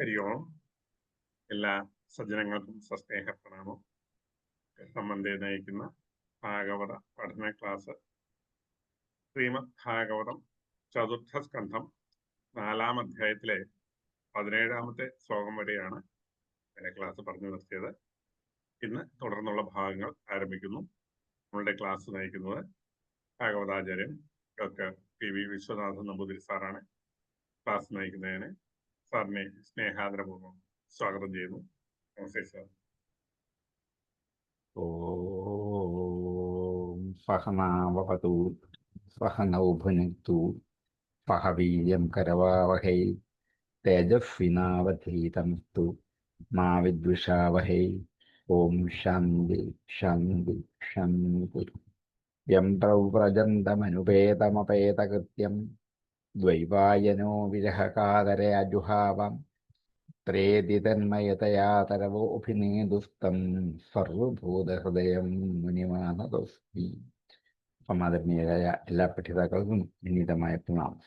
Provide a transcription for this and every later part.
ഹരി ഓം. എല്ലാ സജ്ജനങ്ങൾക്കും സസ്നേഹ പ്രണാമം. സംബന്ധി നയിക്കുന്ന ഭാഗവത പഠന ക്ലാസ് ശ്രീമദ് ഭാഗവതം ചതുർത്ഥ സ്കന്ധം 4-ാം അധ്യായത്തിലെ 17-ാമത്തെ ശ്ലോകം വരെയാണ് ക്ലാസ് പറഞ്ഞു നിർത്തിയത്. ഇന്ന് തുടർന്നുള്ള ഭാഗങ്ങൾ ആരംഭിക്കുന്നു. നമ്മളുടെ ക്ലാസ് നയിക്കുന്നത് ഭാഗവതാചാര്യൻ ഡോക്ടർ PV വിശ്വനാഥൻ നമ്പൂതിരി സാറാണ്. ക്ലാസ് നയിക്കുന്നതിന് സാറിനെ സ്നേഹാദരപൂർവ്വം സ്വാഗതം ചെയ്യുന്നു. നമസ്തേ സാർ. ഓം സഹനാവവതു സഹനൗ ഭുനക്തു സഹ വീര്യം കരവാവഹൈ തേജസ്വിനാവധീതമസ്തു മാ വിദ്വിഷാവഹൈ. ഓം ശാന്തി ശാന്തി ശാന്തി. യം പ്രവ്രജന്തമനുപേതമപേതകൃത്യം ദ്വൈവായനോ വിരഹകാതരയാജുഹാവം ത്രേതി തന്മയതയാ തരവോഭിനേദുസ്തം സർവഭൂതഹൃദയം മുനിമാനതോസ്മി. സമാദരണീയരായ എല്ലാ പഠിതാക്കൾക്കും വിനീതമായ പ്രണാമം.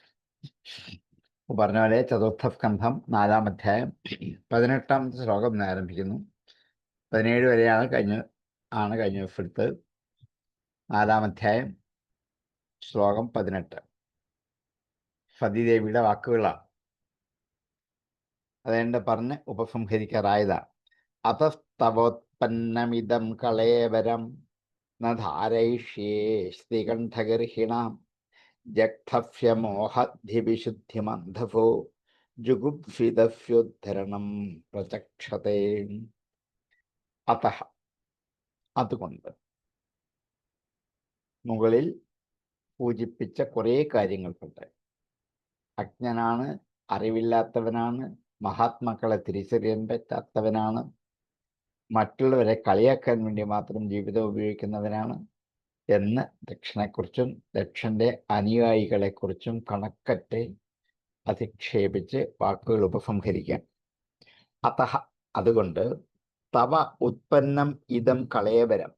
പറഞ്ഞ പോലെ ചതുർത്ഥ സ്കന്ധം 4-ാം അധ്യായം 18-ാമത്തെ ശ്ലോകം നിന്ന് ആരംഭിക്കുന്നു. 17 വരെയാണ് കഴിഞ്ഞ ദിവസം എടുത്ത്. 4-ാം അധ്യായം ശ്ലോകം 18 സതീദേവിയുടെ വാക്കുകളാണ്. അതുകൊണ്ട് പറഞ്ഞ് ഉപസംഹരിക്കാറായതാണ്. അതസ്തവോത്പന്നമിതം കളേവരം ന ധാരയിഷ്യേ ശ്രീകണ്ഠഗർഹിണാം ജഗ്ധഫ്യമോഹദ്ധിവിശുദ്ധിമന്ധഫോ ജുഗുപ്സിതസ്യോദ്ധരണം പ്രചക്ഷതേ. അതഃ അതുകൊണ്ട് മുകളിൽ സൂചിപ്പിച്ച കുറേ കാര്യങ്ങൾക്കുണ്ട്. അജ്ഞനാണ്, അറിവില്ലാത്തവനാണ്, മഹാത്മാക്കളെ തിരിച്ചറിയാൻ പറ്റാത്തവനാണ്, മറ്റുള്ളവരെ കളിയാക്കാൻ വേണ്ടി മാത്രം ജീവിതം ഉപയോഗിക്കുന്നവനാണ് എന്ന് ദക്ഷനെക്കുറിച്ചും ദക്ഷന്റെ അനുയായികളെക്കുറിച്ചും കണക്കറ്റ് അധിക്ഷേപിച്ച് വാക്കുകൾ ഉപസംഹരിക്കാൻ. അതഃ അതുകൊണ്ട് തവ ഉത്പന്നം ഇതം കളേവരം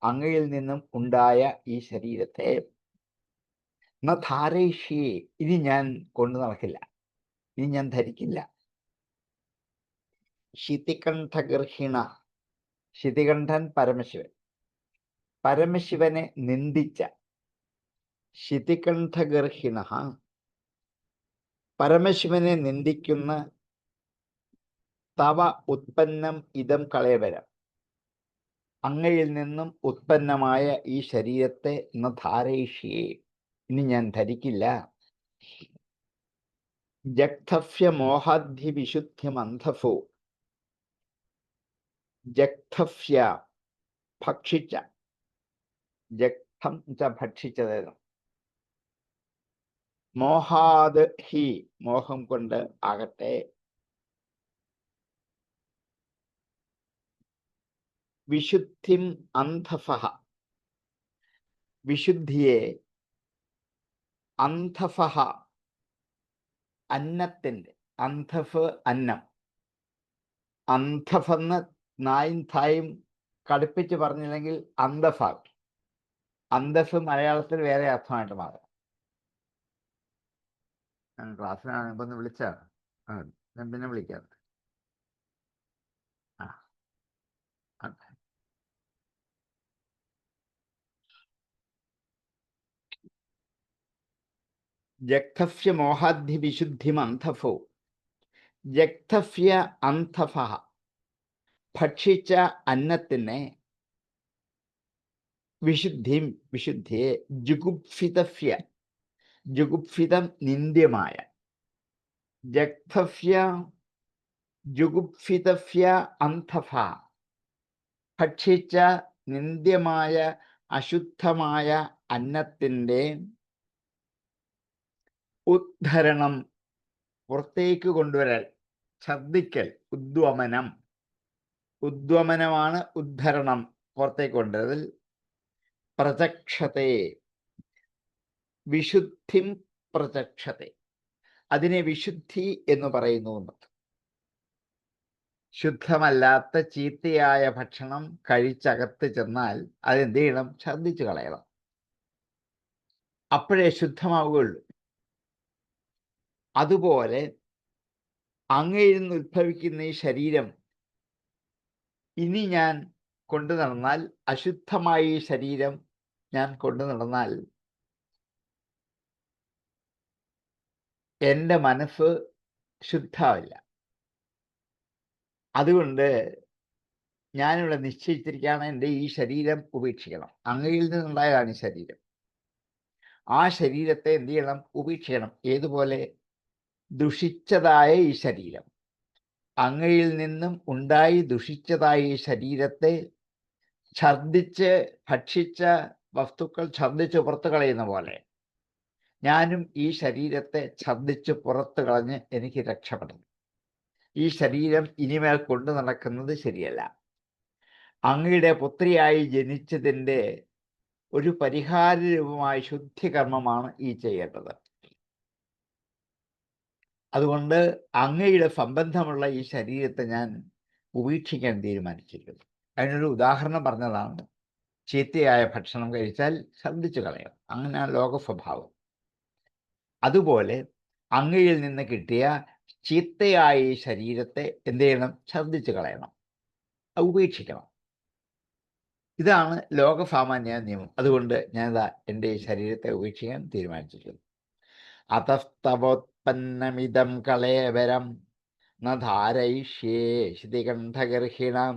അങ്ങയിൽ നിന്നും ഉണ്ടായ ഈ ശരീരത്തെ ന ധാരയിഷ്യേ ഇനി ഞാൻ കൊണ്ടു നടക്കില്ല, ഇനി ഞാൻ ധരിക്കില്ല. ശിതികണ്ഠഗർഹിണ, ശിതികണ്ഠൻ പരമശിവൻ, പരമശിവനെ നിന്ദിച്ച ശിതികണ്ഠഗർഹിണ, പരമശിവനെ നിന്ദിക്കുന്ന തവ ഉത്പന്നം ഇതം കളേവരം അങ്ങയിൽ നിന്നും ഉത്പന്നമായ ഈ ശരീരത്തെ ന ധാരയിഷ്യേ ഇനി ഞാൻ ധരിക്കില്ല. ജഗ്ധഫ്യ മോഹാദ്ധ്യ വിശുദ്ധിമന്ധഫോ, ജഗ്ധഫ്യ ഭക്ഷിച്ച, ജഗ്ധം ഭക്ഷിച്ചത്, മോഹാദ് ഹി മോഹം കൊണ്ട് ആകട്ടെ, വിശുദ്ധിം അന്ധഫഃ വിശുദ്ധിയെ, അന്ധഫഃ അന്നത്തിന്റെ, അന്ധഫ് അന്നം, അന്ധഫെന്ന് നായും തായും കടുപ്പിച്ച് പറഞ്ഞില്ലെങ്കിൽ അന്ധഫാക്കി. അന്ധഫ് മലയാളത്തിൽ വേറെ അർത്ഥമായിട്ട് മാറും. ഞാൻ ക്ലാസ്സിനാണ് ഇപ്പൊ ഒന്ന് വിളിച്ചാണ്, ഞാൻ പിന്നെ വിളിക്കാം. ജഗ്ധഫ്യ മോഹാദ്ധ്യ വിശുദ്ധിം അന്ധഫോ, ജഗ്ധഫ്യ അന്ധഫഃ ഭക്ഷിച്ച അന്നത്തിനെ, വിശുദ്ധിം വിശുദ്ധിയെ, ജുഗുപ്സിതഫ്യ ജുഗുപ്സിതം നിന്ദ്യമായ, ജഗ്ധഫ്യ ജുഗുപ്സിതഫ്യ അന്ധഫ ഭക്ഷിച്ച നിന്ദ്യമായ അശുദ്ധമായ അന്നത്തിൻ്റെ ഉദ്ധരണം പുറത്തേക്ക് കൊണ്ടുവരൽ, ഛർദിക്കൽ, ഉദ്വമനം. ഉദ്വമനമാണ് ഉദ്ധരണം, പുറത്തേക്ക് കൊണ്ടുവരൽ. പ്രചക്ഷതേ വിശുദ്ധിം പ്രചക്ഷതേ, അതിനെ വിശുദ്ധി എന്ന് പറയുന്നു. ശുദ്ധമല്ലാത്ത ചീത്തയായ ഭക്ഷണം കഴിച്ചകത്ത് ചെന്നാൽ അതെന്ത് ചെയ്യണം? ഛർദിച്ചു കളയണം. അപ്പോഴേ ശുദ്ധമാവുകയുള്ളൂ. അതുപോലെ അങ്ങയിൽ നിന്ന് ഉത്ഭവിക്കുന്ന ഈ ശരീരം ഇനി ഞാൻ കൊണ്ടു നടന്നാൽ, അശുദ്ധമായ ഈ ശരീരം ഞാൻ കൊണ്ടു നടന്നാൽ, എൻ്റെ മനസ്സ് ശുദ്ധമല്ല. അതുകൊണ്ട് ഞാനിവിടെ നിശ്ചയിച്ചിരിക്കുകയാണ്, എൻ്റെ ഈ ശരീരം ഉപേക്ഷിക്കണം. അങ്ങയിൽ നിന്നുണ്ടായതാണ് ഈ ശരീരം. ആ ശരീരത്തെ എന്ത് ചെയ്യണം? ഉപേക്ഷിക്കണം. ഏതുപോലെ? ദുഷിച്ചതായ ഈ ശരീരം, അങ്ങയിൽ നിന്നും ഉണ്ടായി ദുഷിച്ചതായ ഈ ശരീരത്തെ ഛർദ്ദിച്ച് ഭക്ഷിച്ച വസ്തുക്കൾ ഛർദ്ദിച്ച് പുറത്തു കളയുന്ന പോലെ ഞാനും ഈ ശരീരത്തെ ഛർദ്ദിച്ച് പുറത്തു കളഞ്ഞ് എനിക്ക് രക്ഷപ്പെടണം. ഈ ശരീരം ഇനിമേൽ കൊണ്ടു നടക്കുന്നത് ശരിയല്ല. അങ്ങയുടെ പുത്രിയായി ജനിച്ചതിൻ്റെ ഒരു പരിഹാര രൂപമായ ശുദ്ധികർമ്മമാണ് ഈ ചെയ്യേണ്ടത്. അതുകൊണ്ട് അങ്ങയുടെ സംബന്ധമുള്ള ഈ ശരീരത്തെ ഞാൻ ഉപേക്ഷിക്കാൻ തീരുമാനിച്ചിരിക്കുന്നു. അതിനൊരു ഉദാഹരണം പറഞ്ഞതാണ്, ചീത്തയായ ഭക്ഷണം കഴിച്ചാൽ ഛർദ്ദിച്ചു കളയും. അങ്ങനെയാണ് ലോക സ്വഭാവം. അതുപോലെ അങ്ങയിൽ നിന്ന് കിട്ടിയ ചീത്തയായ ഈ ശരീരത്തെ എന്ത് ചെയ്യണം? ഛർദ്ദിച്ചു കളയണം, ഉപേക്ഷിക്കണം. ഇതാണ് ലോകസാമാന്യ നിയമം. അതുകൊണ്ട് ഞാനിതാ എൻ്റെ ഈ ശരീരത്തെ ഉപേക്ഷിക്കാൻ തീരുമാനിച്ചിരിക്കുന്നു. അതസ്തവോത്പന്നമിതം കളേവരം ന ധാരയിഷ്യേ ശിതികണ്ഠഗർഹിണാം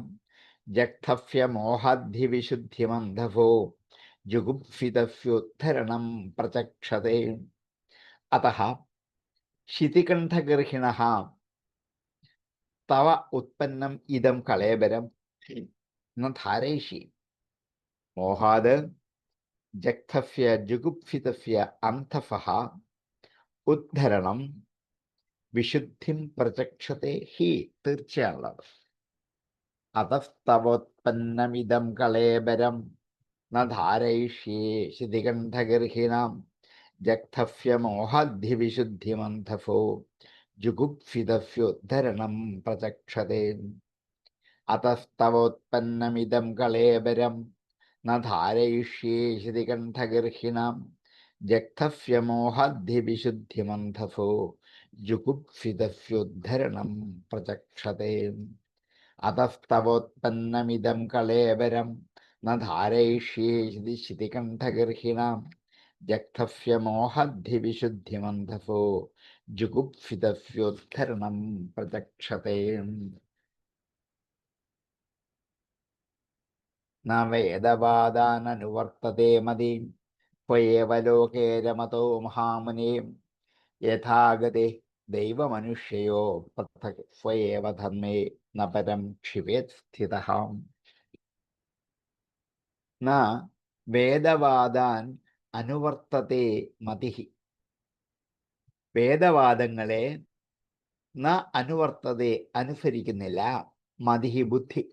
ജഗ്ധവ്യമോഹാദ്ധിവിശുദ്ധിമന്ധഭോ ജുഗുപ്സിതസ്യോദ്ധരണം പ്രചക്ഷതേ. അതഃ ശിതികണ്ഠഗർഹിണഃ തവ ഉത്പന്നം ഇദം കളേബരം ന ധാരയിഷ്യേ മോഹാത് ജഗ്ധവ്യ ജുഗുപ്സിതസ്യ അന്ധഫഃ ഉദ്ധരണം വിശുദ്ധിം പ്രചക്ഷത്തെ. ഹി തീർച്ചയാണുള്ളത്. അതസ്തവോത്പന്നമിദം കളേബരം ന ധാരയിഷ്യേ ശിതികണ്ഠഗർഹിണാം ജഗ്ധവ്യമോഹാദ്ധിവിശുദ്ധിമന്ധഫോ ജുഗുപ്സിതസ്യോദ്ധരണം പ്രചക്ഷതേ. അതസ്തവോത്പന്നമിദം കളേബരം ന ധാരയിഷ്യേ ശിതികണ്ഠഗർഹിണാം ജഗ്ധവ്യമോഹാദ്ധിവിശുദ്ധിമന്ധഫോ ജുഗുപ്സിതസ്യോദ്ധരണം പ്രചക്ഷതേ. അതസ്തവോത്പന്നമിദം കളേബരം ന ധാരയിഷ്യേ ശിതികണ്ഠഗർഹിണാം ജഗ്ധവ്യമോഹാദ്ധിവിശുദ്ധിമന്ധഫോ ജുഗുപ്സിതസ്യോദ്ധരണം പ്രചക്ഷതേ. ന വേദവാദാനനുവർത്തതേ മതി ത്വയേവ ലോകേ രമതോ മഹാമുനേ യഥാഗതേ ദൈവമനുഷ്യയോ പൃഥക് സ്വയേവ ധർമ്മേ ന പരം ക്ഷിപേത് സ്ഥിതഃ. ന വേദവാദാൻ അനുവർത്തതേ മതിഃ. വേദവാദങ്ങളെ ന അനുവർത്തതേ അനുസരിക്കുന്നില്ല. മതിഃ ബുദ്ധി.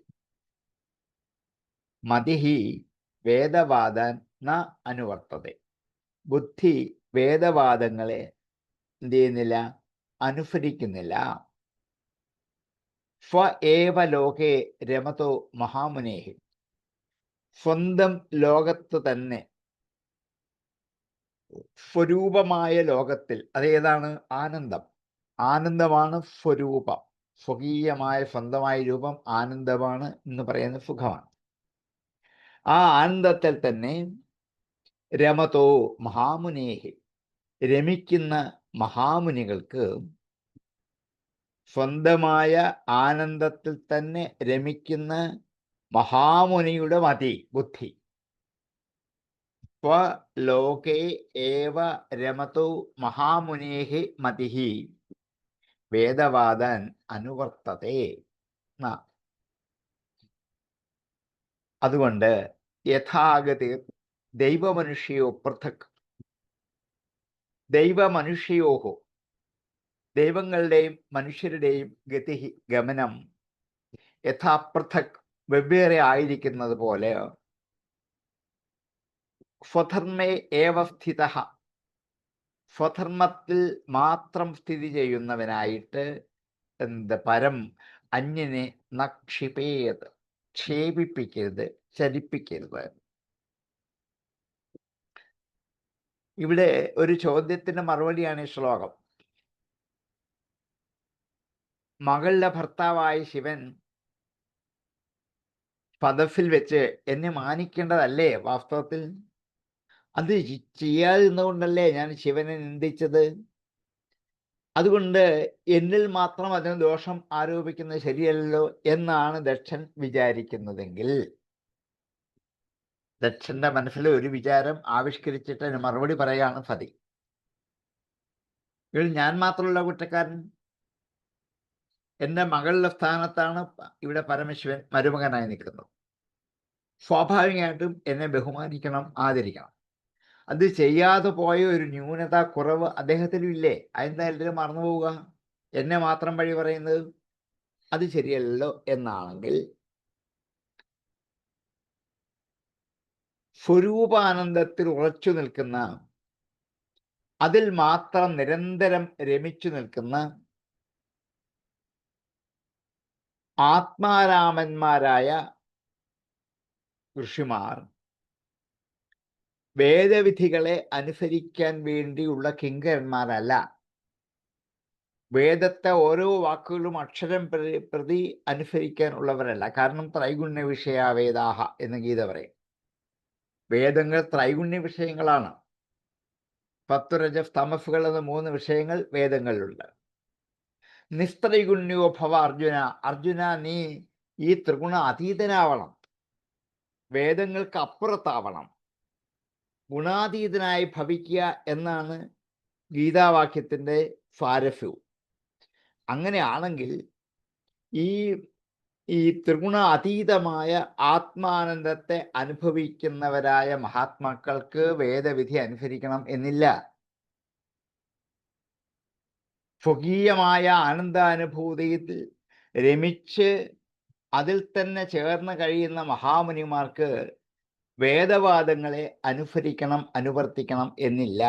മതിഃ വേദവാദാൻ ന അനുവർത്തതേ. ബുദ്ധി വേദവാദങ്ങളെ എന്ത് ചെയ്യുന്നില്ല? അനുസരിക്കുന്നില്ല. സ്വ ഏവ ലോകേ രമതോ മഹാമുനേഹി. സ്വന്തം ലോകത്ത് തന്നെ, സ്വരൂപമായ ലോകത്തിൽ, അതേതാണ്? ആനന്ദം. ആനന്ദമാണ് സ്വരൂപം. സ്വകീയമായ സ്വന്തമായ രൂപം ആനന്ദമാണ് എന്ന് പറയുന്ന സുഖമാണ്. ആ ആനന്ദത്തിൽ തന്നെ രമതോ മഹാമുനേഹി, രമിക്കുന്ന മഹാമുനികൾക്ക്, സ്വന്തമായ ആനന്ദത്തിൽ തന്നെ രമിക്കുന്ന മഹാമുനിയുടെ മതി ബുദ്ധി. സ്വലോകേ ഏവ രമതോ മഹാമുനേഹി മതിഃ വേദവാദാൻ അനുവർത്തതേ. അതുകൊണ്ട് യഥാഗതി ദൈവമനുഷ്യോ പൃഥക്. ദൈവമനുഷ്യോഹോ, ദൈവങ്ങളുടെയും മനുഷ്യരുടെയും ഗതി ഗമനം യഥാ പൃഥക് വെവ്വേറെ ആയിരിക്കുന്നത് പോലെ സ്വധർമ്മേ ഏവ സ്ഥിതഃ, സ്വധർമ്മത്തിൽ മാത്രം സ്ഥിതി ചെയ്യുന്നവനായിട്ട് പരം അന്യനെ നക്ഷിപേത്, ക്ഷേപിപ്പിക്കരുത്, ചലിപ്പിക്കരുത്. ഇവിടെ ഒരു ചോദ്യത്തിന് മറുപടിയാണ് ഈ ശ്ലോകം. മകളുടെ ഭർത്താവായ ശിവൻ പദത്തിൽ വെച്ച് എന്നെ മാനിക്കേണ്ടതല്ലേ വാസ്തവത്തിൽ? അത് ചെയ്യാതിരുന്നുകൊണ്ടല്ലേ ഞാൻ ശിവനെ നിന്ദിച്ചത്? അതുകൊണ്ട് എന്നിൽ മാത്രം അതിന് ദോഷം ആരോപിക്കുന്നത് ശരിയല്ലല്ലോ എന്നാണ് ദക്ഷൻ വിചാരിക്കുന്നതെങ്കിൽ, ദക്ഷന്റെ മനസ്സിൽ ഒരു വിചാരം ആവിഷ്കരിച്ചിട്ട് അതിന് മറുപടി പറയാണ് സതി. ഇതിൽ ഞാൻ മാത്രമല്ല കുറ്റക്കാരൻ. എൻ്റെ മകളുടെ സ്ഥാനത്താണ് ഇവിടെ പരമശിവൻ മരുമകനായി നിൽക്കുന്നത്. സ്വാഭാവികമായിട്ടും എന്നെ ബഹുമാനിക്കണം, ആദരിക്കണം. അത് ചെയ്യാതെ പോയ ഒരു ന്യൂനത, കുറവ് അദ്ദേഹത്തിനും ഇല്ലേ? അതെന്താ എല്ലാവരും മറന്നു പോവുക? എന്നെ മാത്രം വഴി പറയുന്നത് അത് ശരിയല്ലല്ലോ എന്നാണെങ്കിൽ, സ്വരൂപാനന്ദത്തിൽ ഉറച്ചു നിൽക്കുന്ന, അതിൽ മാത്രം നിരന്തരം രമിച്ചു നിൽക്കുന്ന ആത്മാരാമന്മാരായ ഋഷിമാർ വേദവിധികളെ അനുസരിക്കാൻ വേണ്ടിയുള്ള കിങ്കരന്മാരല്ല. വേദത്തെ ഓരോ വാക്കുകളും അക്ഷരം പ്രതി അനുസരിക്കാനുള്ളവരല്ല. കാരണം ത്രൈഗുണ്യ വിഷയാ വേദാഹ എന്ന് ഗീത പറയും. വേദങ്ങൾ ത്രൈഗുണ്യ വിഷയങ്ങളാണ്. സത്വരജസ് തമസുകൾ എന്ന 3 വിഷയങ്ങൾ വേദങ്ങളിലുണ്ട്. നിസ്ത്രൈഗുണ്യോ ഭവ അർജുന. അർജുന, നീ ഈ ത്രിഗുണ അതീതനാവണം, വേദങ്ങൾക്ക് അപ്പുറത്താവണം, ഗുണാതീതനായി ഭവിക്കുക എന്നാണ് ഗീതാവാക്യത്തിൻ്റെ സ്വാരസ്യവും. അങ്ങനെയാണെങ്കിൽ ഈ ത്രിഗുണ അതീതമായ ആത്മാനന്ദത്തെ അനുഭവിക്കുന്നവരായ മഹാത്മാക്കൾക്ക് വേദവിധി അനുസരിക്കണം എന്നില്ല. സ്വകീയമായ ആനന്ദാനുഭൂതിയിൽ രമിച്ച് അതിൽ തന്നെ ചേർന്ന് കഴിയുന്ന മഹാമുനിമാർക്ക് വേദവാദങ്ങളെ അനുസരിക്കണം, അനുവർത്തിക്കണം എന്നില്ല.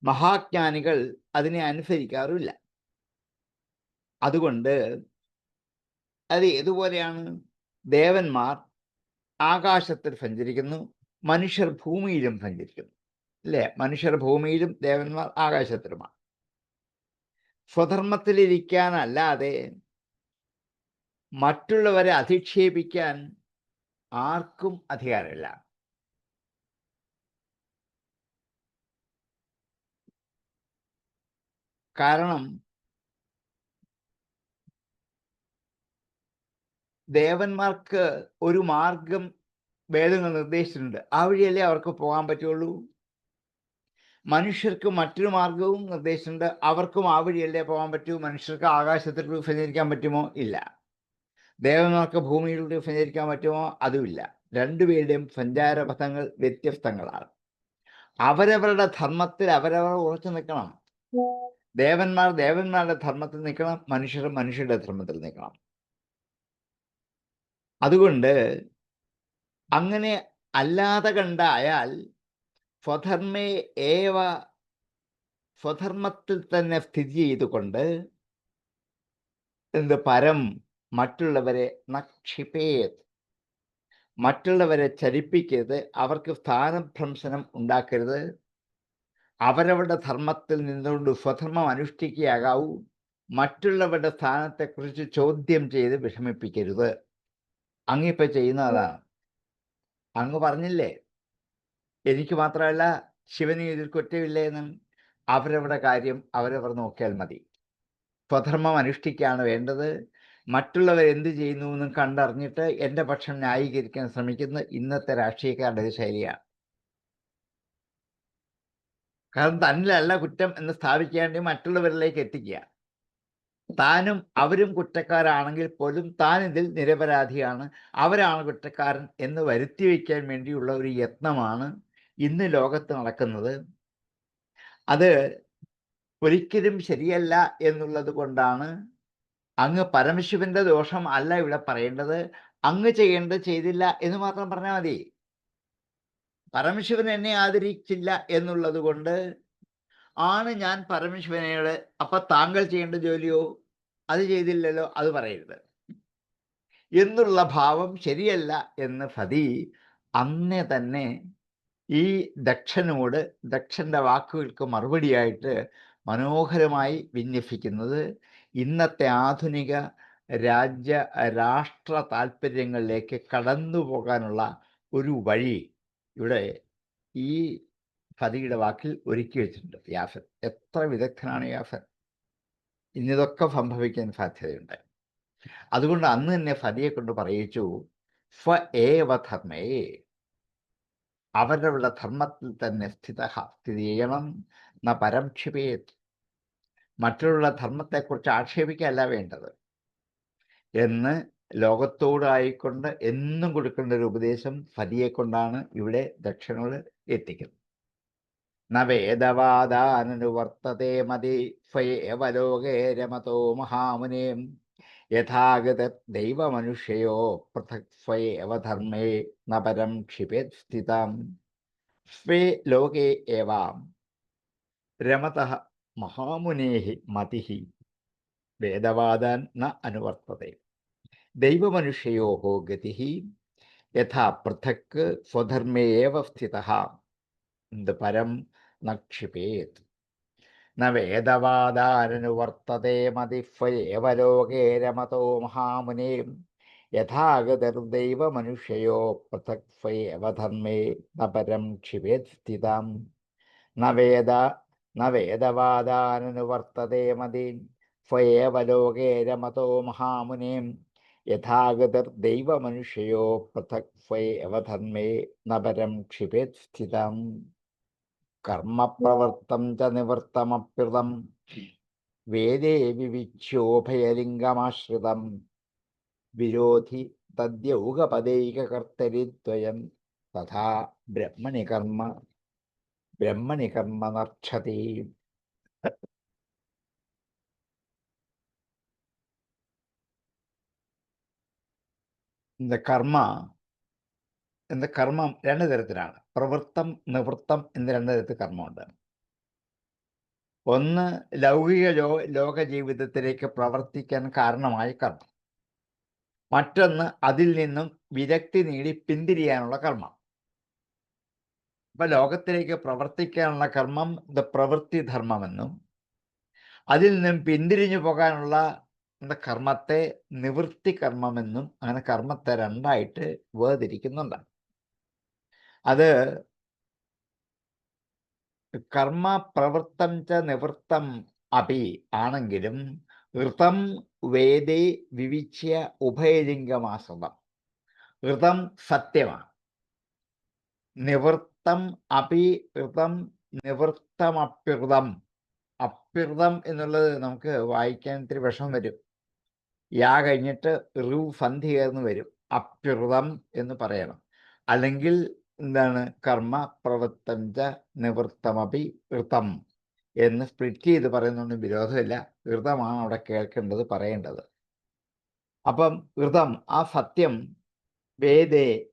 മഹാജ്ഞാനികൾ അതിനെ അനുസരിക്കാറില്ല. അതുകൊണ്ട് അത് ഏതുപോലെയാണ്? ദേവന്മാർ ആകാശത്തിൽ സഞ്ചരിക്കുന്നു, മനുഷ്യർ ഭൂമിയിലും സഞ്ചരിക്കുന്നു, അല്ലേ? മനുഷ്യർ ഭൂമിയിലും ദേവന്മാർ ആകാശത്തിലുമാണ്. സ്വധർമ്മത്തിലിരിക്കാനല്ലാതെ മറ്റുള്ളവരെ അധിക്ഷേപിക്കാൻ ആർക്കും അധികാരമില്ല. കാരണം ദേവന്മാർക്ക് ഒരു മാർഗം വേദങ്ങൾ നിർദ്ദേശിച്ചിട്ടുണ്ട്. ആ വഴിയല്ലേ അവർക്ക് പോകാൻ പറ്റുള്ളൂ. മനുഷ്യർക്ക് മറ്റൊരു മാർഗവും നിർദ്ദേശിച്ചിട്ടുണ്ട്. അവർക്കും ആ വഴിയല്ലേ പോകാൻ പറ്റൂ. മനുഷ്യർക്ക് ആകാശത്തിലൂടെ സഞ്ചരിക്കാൻ പറ്റുമോ? ഇല്ല. ദേവന്മാർക്ക് ഭൂമിയിലൂടെ സഞ്ചരിക്കാൻ പറ്റുമോ? അതുമില്ല. രണ്ടുപേരുടെയും സഞ്ചാരപഥങ്ങൾ വ്യത്യസ്തങ്ങളാണ്. അവരവരുടെ ധർമ്മത്തിൽ അവരവർ ഉറച്ചു നിൽക്കണം. ദേവന്മാർ ദേവന്മാരുടെ ധർമ്മത്തിൽ നിൽക്കണം, മനുഷ്യർ മനുഷ്യരുടെ ധർമ്മത്തിൽ നിൽക്കണം. അതുകൊണ്ട് അങ്ങനെ അല്ലാതെ കണ്ടായാൽ സ്വധർമ്മേ ഏവ, സ്വധർമ്മത്തിൽ തന്നെ സ്ഥിതി ചെയ്തുകൊണ്ട് പരം മറ്റുള്ളവരെ നക്ഷിപേത്, മറ്റുള്ളവരെ ചലിപ്പിക്കരുത്, അവർക്ക് സ്ഥാനഭ്രംശനം ഉണ്ടാക്കരുത്. അവരവരുടെ ധർമ്മത്തിൽ നിന്നുകൊണ്ട് സ്വധർമ്മം അനുഷ്ഠിക്കുകയാകാവൂ. മറ്റുള്ളവരുടെ സ്ഥാനത്തെക്കുറിച്ച് ചോദ്യം ചെയ്ത് വിഷമിപ്പിക്കരുത്. അങ്ങിപ്പോൾ ചെയ്യുന്ന അതാണ്. അങ്ങ് പറഞ്ഞില്ലേ, എനിക്ക് മാത്രമല്ല ശിവന് ഇതിൽ കുറ്റമില്ലേ എന്ന്. അവരവരുടെ കാര്യം അവരവർ നോക്കിയാൽ മതി. സ്വധർമ്മം അനുഷ്ഠിക്കുകയാണ് വേണ്ടത്. മറ്റുള്ളവർ എന്ത് ചെയ്യുന്നു എന്നും കണ്ടറിഞ്ഞിട്ട് എൻ്റെ പക്ഷം ന്യായീകരിക്കാൻ ശ്രമിക്കുന്ന ഇന്നത്തെ രാഷ്ട്രീയക്കാരുടെ ഒരു ശൈലിയാണ്. കാരണം തന്നിലല്ല കുറ്റം എന്ന് സ്ഥാപിക്കാണ്ട് മറ്റുള്ളവരിലേക്ക് എത്തിക്കുക. താനും അവരും കുറ്റക്കാരാണെങ്കിൽ പോലും താൻ ഇതിൽ നിരപരാധിയാണ്, അവരാണ് കുറ്റക്കാരൻ എന്ന് വരുത്തി വയ്ക്കാൻ വേണ്ടിയുള്ള ഒരു യത്നമാണ് ഇന്ന് ലോകത്ത് നടക്കുന്നത്. അത് ഒരിക്കലും ശരിയല്ല എന്നുള്ളത് കൊണ്ടാണ് അങ്ങ് പരമശിവന്റെ ദോഷം അല്ല ഇവിടെ പറയേണ്ടത്, അങ്ങ് ചെയ്യേണ്ടത് ചെയ്തില്ല എന്ന് മാത്രം പറഞ്ഞാൽ മതി. പരമശിവൻ എന്നെ ആദരിച്ചില്ല എന്നുള്ളത് കൊണ്ട് ആണ് ഞാൻ പരമശിവനോട്, അപ്പൊ താങ്കൾ ചെയ്യേണ്ട ജോലിയോ അത് ചെയ്തില്ലല്ലോ, അത് പറയരുത് എന്നുള്ള ഭാവം ശരിയല്ല എന്ന് സതി അന്നേ തന്നെ ഈ ദക്ഷനോട് ദക്ഷന്റെ വാക്കുകൾക്ക് മറുപടിയായിട്ട് മനോഹരമായി വിന്യസിക്കുന്നത് ഇന്നത്തെ ആധുനിക രാഷ്ട്ര താല്പര്യങ്ങളിലേക്ക് കടന്നു പോകാനുള്ള ഒരു വഴി ഇവിടെ ഈ ഫതിയുടെ വാക്കിൽ ഒരുക്കി വെച്ചിട്ടുണ്ട് വ്യാസൻ. എത്ര വിദഗ്ധനാണ് വ്യാസൻ! ഇന്നിതൊക്കെ സംഭവിക്കാൻ സാധ്യതയുണ്ട്. അതുകൊണ്ട് അന്ന് തന്നെ ഫതിയെ കൊണ്ട് പറയിച്ചു, സ്വ ഏവ ധർമ്മേ, അവരവരുടെ ധർമ്മത്തിൽ തന്നെ സ്ഥിതി ചെയ്യണം, ന പരം ക്ഷിപേത്, മറ്റുള്ള ധർമ്മത്തെക്കുറിച്ച് ആക്ഷേപിക്കുകയല്ല വേണ്ടത് എന്ന് ലോകത്തോടായിക്കൊണ്ട് എന്നും കൊടുക്കേണ്ട ഒരു ഉപദേശം ഫതിയെ കൊണ്ടാണ് ഇവിടെ ദക്ഷനോട് എത്തിക്കുന്നത്. ന വേദവാദാനുവർത്തതേ മതി സ്വയേവ ലോകേ രമതോ മഹാമുനേ യഥാഗത ദൈവമനുഷ്യയോ പൃഥക് സ്വയേവ ധർമ്മേ ന പരം ക്ഷിപേത് സ്ഥിതാം സ്വേ ലോകേ ഏവാം രമതഃ മഹാമുനേഃ മതിഃ വേദവാദാൻ ന അനുവർത്തതേ ദൈവമനുഷ്യയോഃ ഗതിഃ യഥാ പൃഥക് സ്വധർമ്മേ ഏവ സ്ഥിതഃ പരം ന ക്ഷിപേത്. ന വേദവാദാനുവർത്തതേ മതി സ്വയേവ ലോകേ രമതോ മഹാമുനേ യഥാഗതർദൈവമനുഷ്യയോ പൃഥക് സ്വയേവ ധർമ്മേ ന പരം ക്ഷിപേത് സ്ഥിതാം ന വേദവാദാനുവർത്തതേ മതി സ്വയേവ ലോകേ രമതോ മഹാമുനേ യഥാഗതർദൈവമനുഷ്യയോ പൃഥക് സ്വയേവ ധർമ്മേ ന പരം ക്ഷിപേത് സ്ഥിതാം കർമ്മപ്രവൃത്തം ച നിവൃത്തമപ്യുതം വേദേ വിവിച്യോഭയലിംഗമാശ്രിതം വിരോധി തദ്യൗകപദൈകകർത്തരിദ്വയം തഥാ ബ്രഹ്മണി കർമ്മ നർച്ഛതി. കർമ്മം രണ്ട് തരത്തിലാണ്. പ്രവൃത്തം, നിവൃത്തം എന്ന് രണ്ട് തരത്തിൽ കർമ്മമുണ്ട്. ഒന്ന് ലൗകിക ലോക ജീവിതത്തിലേക്ക് പ്രവർത്തിക്കാൻ കാരണമായ കർമ്മം. മറ്റൊന്ന് അതിൽ നിന്നും വിരക്തി നേടി പിന്തിരിയാനുള്ള കർമ്മം. ഇപ്പൊ ലോകത്തിലേക്ക് പ്രവർത്തിക്കാനുള്ള കർമ്മം പ്രവൃത്തി ധർമ്മമെന്നും അതിൽ നിന്നും പിന്തിരിഞ്ഞു പോകാനുള്ള കർമ്മത്തെ നിവൃത്തി കർമ്മമെന്നും അങ്ങനെ കർമ്മത്തെ രണ്ടായിട്ട് വേർതിരിക്കുന്നുണ്ട്. അത് കർമ്മ പ്രവൃത്തം ച നിവൃത്തം അപി ആണെങ്കിലും ഋതം വേദേ വിവിച്യ ഉഭയലിംഗമാശ്രിതം. ഋതം സത്യമാണ്, നിവൃത്തം അപി ഋതം നിവൃത്തമപ്യുതം. അപ്യുതം എന്നുള്ളത് നമുക്ക് വായിക്കാൻ ഇത്തിരി വിഷമം വരും. യാ കഴിഞ്ഞിട്ട് ഋ സന്ധി ചേർന്ന് വരും. അപ്യുതം എന്ന് പറയണം. അല്ലെങ്കിൽ എന്താണ് കർമ്മ പ്രവൃത്തം ച നിവൃത്തമപി ഋതം എന്ന് സ്പ്ലിറ്റ് ചെയ്ത് പറയുന്നതുകൊണ്ട് വിരോധമില്ല. ഋതമാണ് അവിടെ കേൾക്കേണ്ടത്, പറയേണ്ടത്. അപ്പം ഋതം ആ സത്യം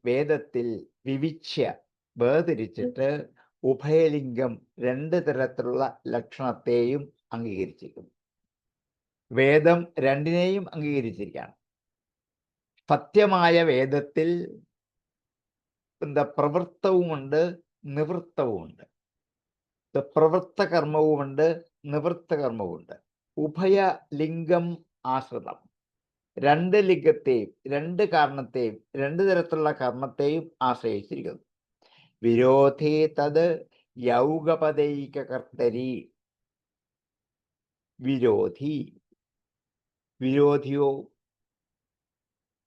വേദത്തിൽ വിവിച്യ വേർതിരിച്ചിട്ട് ഉഭയലിംഗം രണ്ട് തരത്തിലുള്ള ലക്ഷണത്തെയും അംഗീകരിച്ചിരിക്കുന്നു. വേദം രണ്ടിനെയും അംഗീകരിച്ചിരിക്കുകയാണ്. സത്യമായ വേദത്തിൽ പ്രവൃത്തവുമുണ്ട്, നിവൃത്തവുമുണ്ട്. പ്രവൃത്ത കർമ്മവുമുണ്ട്, നിവൃത്ത കർമ്മവുമുണ്ട്. ഉഭയലിംഗം ആശ്രിതം. രണ്ട് ലിംഗത്തെയും രണ്ട് കാരണത്തെയും രണ്ട് തരത്തിലുള്ള കർമ്മത്തെയും ആശ്രയിച്ചിരിക്കുന്നു. വിരോധി തത് യൗഗപദൈകകർത്തരി. വിരോധിയോ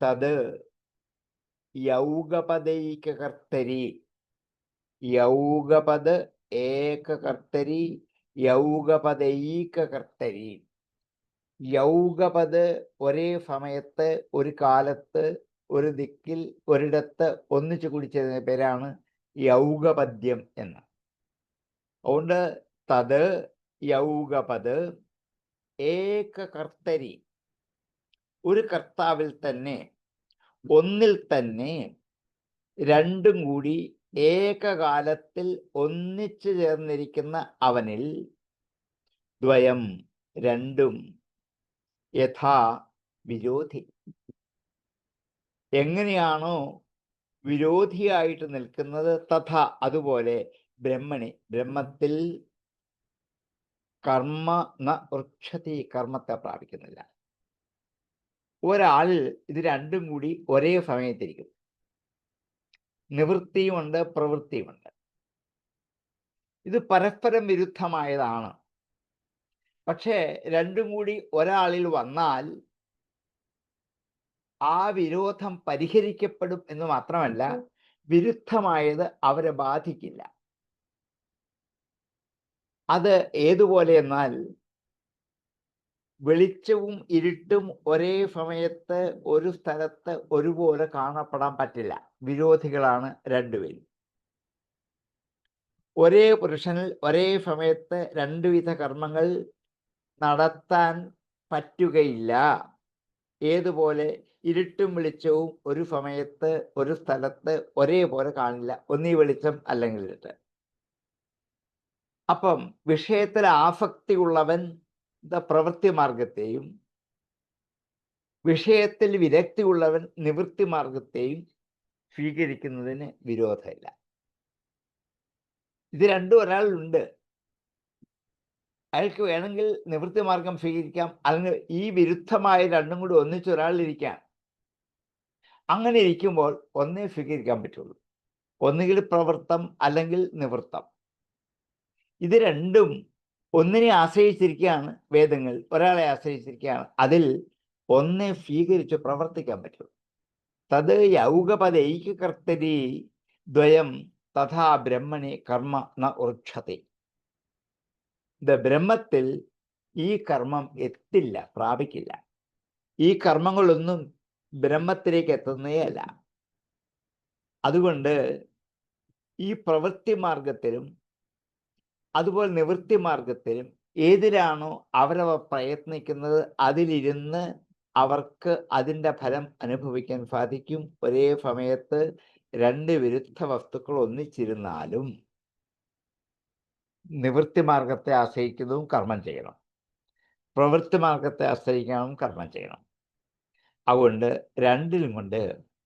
തത് യൗഗപദൈകകർത്തരി. യൗഗപദ് ഏകകർത്തരി, യൗഗപദൈകകർത്തരി. യൗഗപദ് ഒരേ സമയത്ത് ഒരു കാലത്ത് ഒരു ദിക്കിൽ ഒരിടത്ത് ഒന്നിച്ചു കുടിച്ചതിന് പേരാണ് യൗഗപദ്യം എന്ന്. അതുകൊണ്ട് തത് യൗഗപദ് ഏകകർത്തരി, ഒരു കർത്താവിൽ തന്നെ ഒന്നിൽ തന്നെ രണ്ടും കൂടി ഏകകാലത്തിൽ ഒന്നിച്ചു ചേർന്നിരിക്കുന്ന അവനിൽ ദ്വയം രണ്ടും യഥാ വിരോധി. എങ്ങനെയാണോ വിരോധിയായിട്ട് നിൽക്കുന്നത്. തഥാ അതുപോലെ ബ്രഹ്മണി ബ്രഹ്മത്തിൽ കർമ്മ ന വൃക്ഷതി കർമ്മത്തെ പ്രാപിക്കുന്നില്ല. ഒരാളിൽ ഇത് രണ്ടും കൂടി ഒരേ സമയത്തിരിക്കും. നിവൃത്തിയുമുണ്ട്, പ്രവൃത്തിയുമുണ്ട്. ഇത് പരസ്പരം വിരുദ്ധമായതാണ്. പക്ഷേ രണ്ടും കൂടി ഒരാളിൽ വന്നാൽ ആ വിരോധം പരിഹരിക്കപ്പെടും എന്ന് മാത്രമല്ല, വിരുദ്ധമായത് അവരെ ബാധിക്കില്ല. അത് ഏതുപോലെ എന്നാൽ, വെളിച്ചവും ഇരുട്ടും ഒരേ സമയത്ത് ഒരു സ്ഥലത്ത് ഒരുപോലെ കാണപ്പെടാൻ പറ്റില്ല. വിരോധികളാണ് രണ്ടുപേരും. ഒരേ പുരുഷനിൽ ഒരേ സമയത്ത് രണ്ടുവിധ കർമ്മങ്ങൾ നടത്താൻ പറ്റുകയില്ല. ഏതുപോലെ ഇരുട്ടും വെളിച്ചവും ഒരു സമയത്ത് ഒരു സ്ഥലത്ത് ഒരേപോലെ കാണില്ല. ഒന്നീ വെളിച്ചം അല്ലെങ്കിൽ ഇരുട്ട്. അപ്പം വിഷയത്തിൽ ആസക്തി ഉള്ളവൻ പ്രവൃത്തി മാർഗത്തെയും, വിഷയത്തിൽ വിരക്തി ഉള്ളവൻ നിവൃത്തി മാർഗത്തെയും സ്വീകരിക്കുന്നതിന് വിരോധമില്ല. ഇത് രണ്ടും ഒരാളുണ്ട്. അയാൾക്ക് വേണമെങ്കിൽ നിവൃത്തി മാർഗം സ്വീകരിക്കാം, അല്ലെങ്കിൽ ഈ വിരുദ്ധമായ രണ്ടും കൂടി ഒന്നിച്ചൊരാളിരിക്കാം. അങ്ങനെ ഇരിക്കുമ്പോൾ ഒന്നേ സ്വീകരിക്കാൻ പറ്റുള്ളൂ. ഒന്നുകിൽ പ്രവൃത്തം അല്ലെങ്കിൽ നിവൃത്തം. ഇത് രണ്ടും ഒന്നിനെ ആശ്രയിച്ചിരിക്കുകയാണ് വേദങ്ങൾ, ഒരാളെ ആശ്രയിച്ചിരിക്കുകയാണ്. അതിൽ ഒന്നേ സ്വീകരിച്ച് പ്രവർത്തിക്കാൻ പറ്റും. തത് യൗഗപദൈകകർത്തരി ദ്വയം തഥാ ബ്രഹ്മണി കർമ്മ ന വൃക്ഷതി. ബ്രഹ്മത്തിൽ ഈ കർമ്മം എത്തില്ല, പ്രാപിക്കില്ല. ഈ കർമ്മങ്ങളൊന്നും ബ്രഹ്മത്തിലേക്ക് എത്തുന്നേ അല്ല. അതുകൊണ്ട് ഈ പ്രവൃത്തി മാർഗത്തിലും അതുപോലെ നിവൃത്തി മാർഗത്തിലും ഏതിലാണോ അവരവർ പ്രയത്നിക്കുന്നത് അതിലിരുന്ന് അവർക്ക് അതിൻ്റെ ഫലം അനുഭവിക്കാൻ സാധിക്കും. ഒരേ സമയത്ത് രണ്ട് വിരുദ്ധ വസ്തുക്കൾ ഒന്നിച്ചിരുന്നാലും നിവൃത്തി മാർഗത്തെ ആശ്രയിക്കുന്നതും കർമ്മം ചെയ്യണം, പ്രവൃത്തി മാർഗത്തെ ആശ്രയിക്കണം കർമ്മം ചെയ്യണം. അതുകൊണ്ട് രണ്ടിലും കൊണ്ട്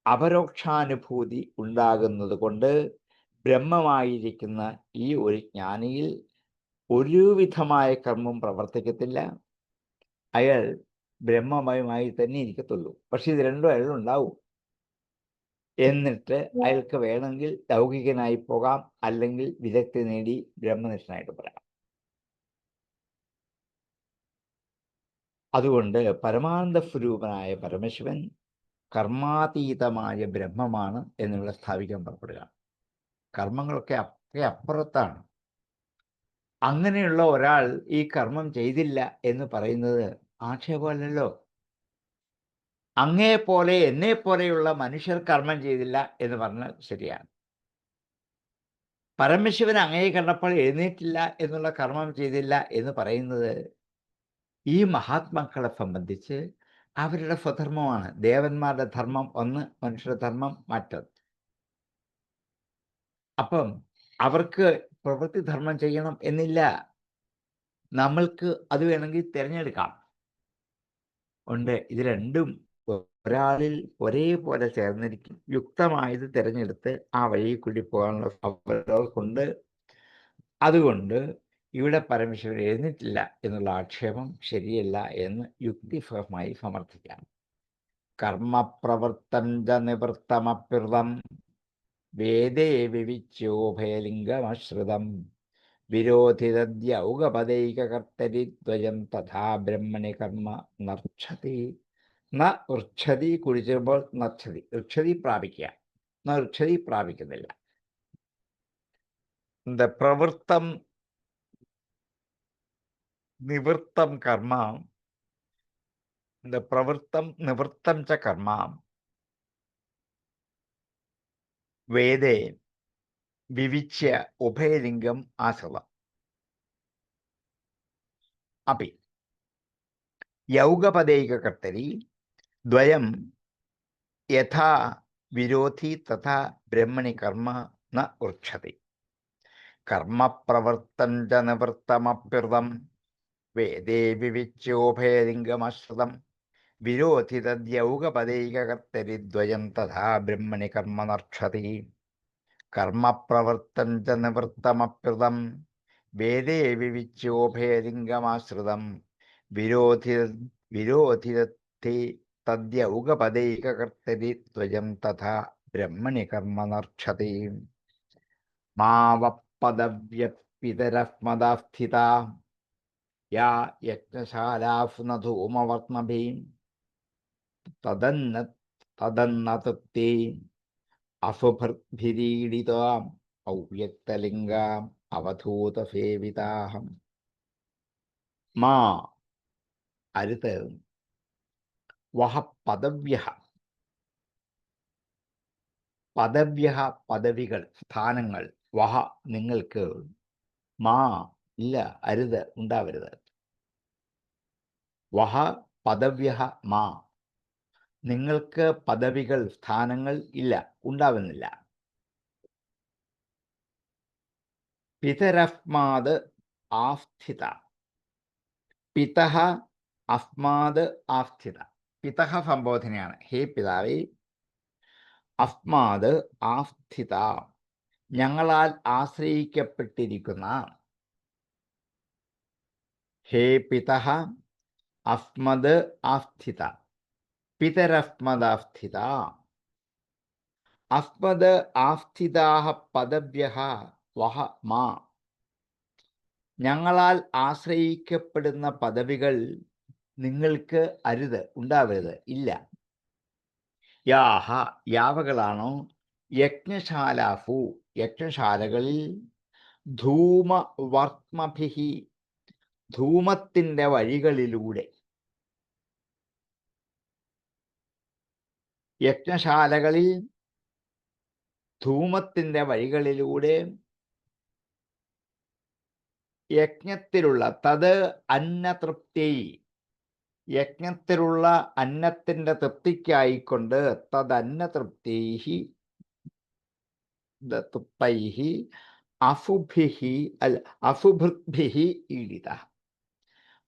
അപരോക്ഷാനുഭൂതി ഉണ്ടാകുന്നത് കൊണ്ട് ബ്രഹ്മമായിരിക്കുന്ന ഈ ഒരു ജ്ഞാനിയിൽ ഒരുവിധമായ കർമ്മം പ്രവർത്തിക്കത്തില്ല. അയാൾ ബ്രഹ്മമയമായി തന്നെ ഇരിക്കത്തുള്ളൂ. പക്ഷെ ഇത് രണ്ടും അയാളുണ്ടാവും. എന്നിട്ട് അയാൾക്ക് വേണമെങ്കിൽ ലൗകികനായി പോകാം, അല്ലെങ്കിൽ വിദഗ്ധി നേടി ബ്രഹ്മനിഷ്ഠനായിട്ട് പറയാം. അതുകൊണ്ട് പരമാനന്ദ സ്വരൂപനായ പരമശിവൻ കർമാതീതമായ ബ്രഹ്മമാണ് എന്നിവിടെ സ്ഥാപിക്കാൻ പുറപ്പെടുക. കർമ്മങ്ങളൊക്കെ അപ്പുറത്താണ്. അങ്ങനെയുള്ള ഒരാൾ ഈ കർമ്മം ചെയ്തില്ല എന്ന് പറയുന്നത് ആക്ഷേപമല്ലല്ലോ. അങ്ങേപോലെ എന്നെപ്പോലെയുള്ള മനുഷ്യർ കർമ്മം ചെയ്തില്ല എന്ന് പറഞ്ഞാൽ ശരിയാണ്. പരമശിവൻ അങ്ങയെ കണ്ടപ്പോൾ എഴുന്നേറ്റില്ല എന്നുള്ള കർമ്മം ചെയ്തില്ല എന്ന് പറയുന്നത് ഈ മഹാത്മാക്കളെ സംബന്ധിച്ച് അവരുടെ സ്വധർമ്മമാണ്. ദേവന്മാരുടെ ധർമ്മം ഒന്ന്, മനുഷ്യരുടെ ധർമ്മം മറ്റൊന്ന്. അപ്പം അവർക്ക് പ്രവൃത്തി ധർമ്മം ചെയ്യണം എന്നില്ല. നമ്മൾക്ക് അത് വേണമെങ്കിൽ തിരഞ്ഞെടുക്കാം. ഉണ്ട്. ഇത് രണ്ടും ഒരാളിൽ ഒരേപോലെ ചേർന്നിരിക്കും. യുക്തമായത് തിരഞ്ഞെടുത്ത് ആ വഴിയിൽ കൂടി പോകാനുള്ള അവരവർക്കുണ്ട്. അതുകൊണ്ട് ഇവിടെ പരമേശ്വരൻ എഴുന്നിട്ടില്ല എന്നുള്ള ആക്ഷേപം ശരിയല്ല എന്ന് യുക്തിസഹമായി സമർത്ഥിക്കാം. കർമ്മപ്രവർത്തം ച നിവൃത്തമപ്യുതം വേദേ വിവിച്യോഭയലിംഗമശ്രിതം വിരോധിതദ്യൗഗപദൈകകർത്തരിദ്വയം തഥാ ബ്രഹ്മണി കർമ്മ നർച്ഛതി. ന വൃക്ഷതി കുഴിച്ചുമ്പോൾ നർച്ഛതി, വൃക്ഷതി പ്രാപിക്കുക, ന വൃക്ഷതി പ്രാപിക്കുന്നില്ല. പ്രവൃത്തം നിവൃത്തം കർമ്മ, പ്രവൃത്തം നിവൃത്തം ച കർമ്മ വേദേ വിവിച്യ ഉഭയലിംഗം ആശ്രിതം അപി യൗഗപദൈകകർത്തരി ദ്വയം യഥാ വിരോധി തഥാ ബ്രഹ്മണി കർമ്മ ന വൃക്ഷതി. കർമ്മപ്രവർത്തം ച നിവൃത്തമപ്യുതം വേദേ വിവിച്യോഭയലിംഗമശ്രിതം വിരോധി തദ്യൗകപദൈകകർത്തരിദ്വയം തഥാ ബ്രഹ്മണി കർമ്മ നർക്ഷതി കർമ്മപ്രവൃത്തം ച നിവൃത്തമപ്യുതം വേദേ വിവിച്യോഭയലിംഗമാശ്രിതം വിരോധി തദ്യൗകപദൈകകർത്തരിദ്വയം തഥാ ബ്രഹ്മണി കർമ്മ നർക്ഷതി മാവപ്പദവ്യപിതരഃമദാസ്ഥിതാ യാ യജ്ഞശാലാസു ന ധൂമവർത്മഭീം തദന്നതൃപ്തി അസുഭൃദ്ഭിരീഡിതാം അവ്യക്തലിംഗാം അവധൂതസേവിതാഹം. മാ അരുത്, വഹ പദവ്യഃ പദവ്യഃ പദവികൾ സ്ഥാനങ്ങൾ, വഹ നിങ്ങൾക്ക്, മാ ഇല്ല, അരുത്, ഉണ്ടാവരുത്. വഹ പദവ്യഃ മാ നിങ്ങൾക്ക് പദവികൾ സ്ഥാനങ്ങൾ ഇല്ല, ഉണ്ടാവുന്നില്ല. പിതരസ്മാത് ആസ്ഥിത, പിതഃ അസ്മാത് ആസ്ഥിത. പിതഃ സംബോധനയാണ്. ഹേ പിതാവേ, അസ്മാത് ആസ്ഥിത ഞങ്ങളാൽ ആശ്രയിക്കപ്പെട്ടിരിക്കുന്ന, ഹേ പിതഃ അസ്മദ് ആസ്ഥിത പിതരസ്മദാസ്ഥിത. അസ്മദ് ആസ്ഥിതാഃ പദവ്യഃ വഹ മാ ഞങ്ങളാൽ ആശ്രയിക്കപ്പെടുന്ന പദവികൾ നിങ്ങൾക്ക് അരുത്, ഉണ്ടാവരുത്, ഇല്ല. യാഹ യാവകളാണോ യജ്ഞശാലാസു യജ്ഞശാലകളിൽ ധൂമവർത്മഭിഹി ധൂമത്തിൻ്റെ വഴികളിലൂടെ, യജ്ഞശാലകളിൽ ധൂമത്തിൻ്റെ വഴികളിലൂടെ യജ്ഞത്തിലുള്ള തത് അന്നതൃപ്തി യജ്ഞത്തിലുള്ള അന്നത്തിൻ്റെ തൃപ്തിക്കായിക്കൊണ്ട് തദന്നതൃപ്തൈഹി തൃപ്തൈഹി അസുഭിഹി അസുഭൃദ്ഭിഹി ഈഡിത.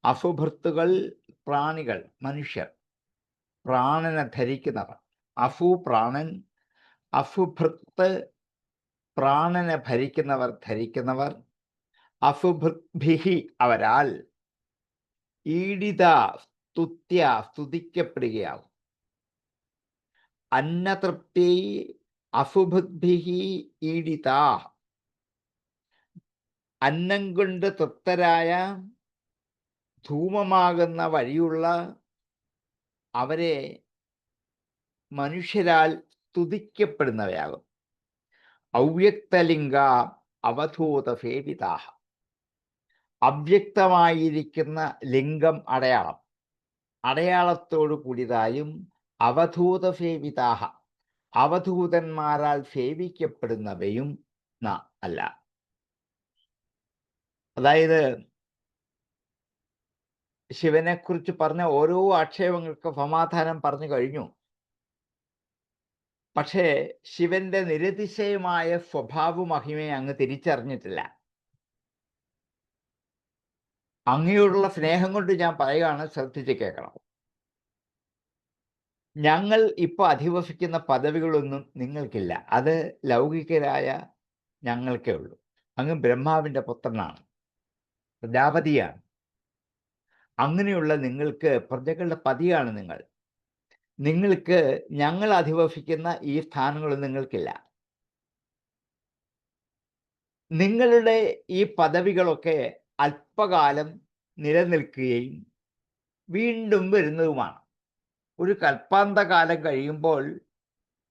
അസുഭൃത്തുകൾ പ്രാണികൾ, മനുഷ്യർ, പ്രാണനെ ധരിക്കുന്നവർ. അസു പ്രാണൻ, അസുഭൃത്ത് പ്രാണനെ ഭരിക്കുന്നവർ, ധരിക്കുന്നവർ. അസുഭൃദ്ഭിഹി അവരാൽ, ഈഡിത സ്തുത്യ സ്തുതിക്കപ്പെടുകയാവും. അന്നതൃപ്തി അസുഭൃദ്ഭിഹി ഈഡിത അന്നം കൊണ്ട് തൃപ്തരായ ധൂമമാകുന്ന വഴിയുള്ള അവരെ മനുഷ്യരാൽ സ്തുതിക്കപ്പെടുന്നവയാകും. അവ്യക്തലിംഗ അവധൂത സേവിതാഹ അവ്യക്തമായിരിക്കുന്ന ലിംഗം അടയാളം, അടയാളത്തോടു കൂടിയതായും അവധൂത സേവിതാഹ അവധൂതന്മാരാൽ സേവിക്കപ്പെടുന്നവയും അല്ല. അതായത് ശിവനെക്കുറിച്ച് പറഞ്ഞ ഓരോ ആക്ഷേപങ്ങൾക്ക് സമാധാനം പറഞ്ഞു കഴിഞ്ഞു. പക്ഷേ ശിവന്റെ നിരതിശയമായ സ്വഭാവ മഹിമയെ അങ്ങ് തിരിച്ചറിഞ്ഞിട്ടില്ല. അങ്ങയോടുള്ള സ്നേഹം കൊണ്ട് ഞാൻ പറയുകയാണ്, ശ്രദ്ധിച്ച് കേൾക്കണം. ഞങ്ങൾ ഇപ്പോൾ അധിവസിക്കുന്ന പദവികളൊന്നും നിങ്ങൾക്കില്ല, അത് ലൗകികരായ ഞങ്ങൾക്കേ ഉള്ളൂ. അങ്ങ് ബ്രഹ്മാവിൻ്റെ പുത്രനാണ്, പ്രജാപതിയാണ്. അങ്ങനെയുള്ള നിങ്ങൾക്ക്, പ്രജകളുടെ പതിയാണ് നിങ്ങൾ, നിങ്ങൾക്ക് ഞങ്ങൾ അധിവസിക്കുന്ന ഈ സ്ഥാനങ്ങളൊന്നും നിങ്ങൾക്കില്ല. നിങ്ങളുടെ ഈ പദവികളൊക്കെ അല്പകാലം നിലനിൽക്കുകയും വീണ്ടും വരുന്നതുമാണ്. ഒരു കൽപ്പാന്തകാലം കഴിയുമ്പോൾ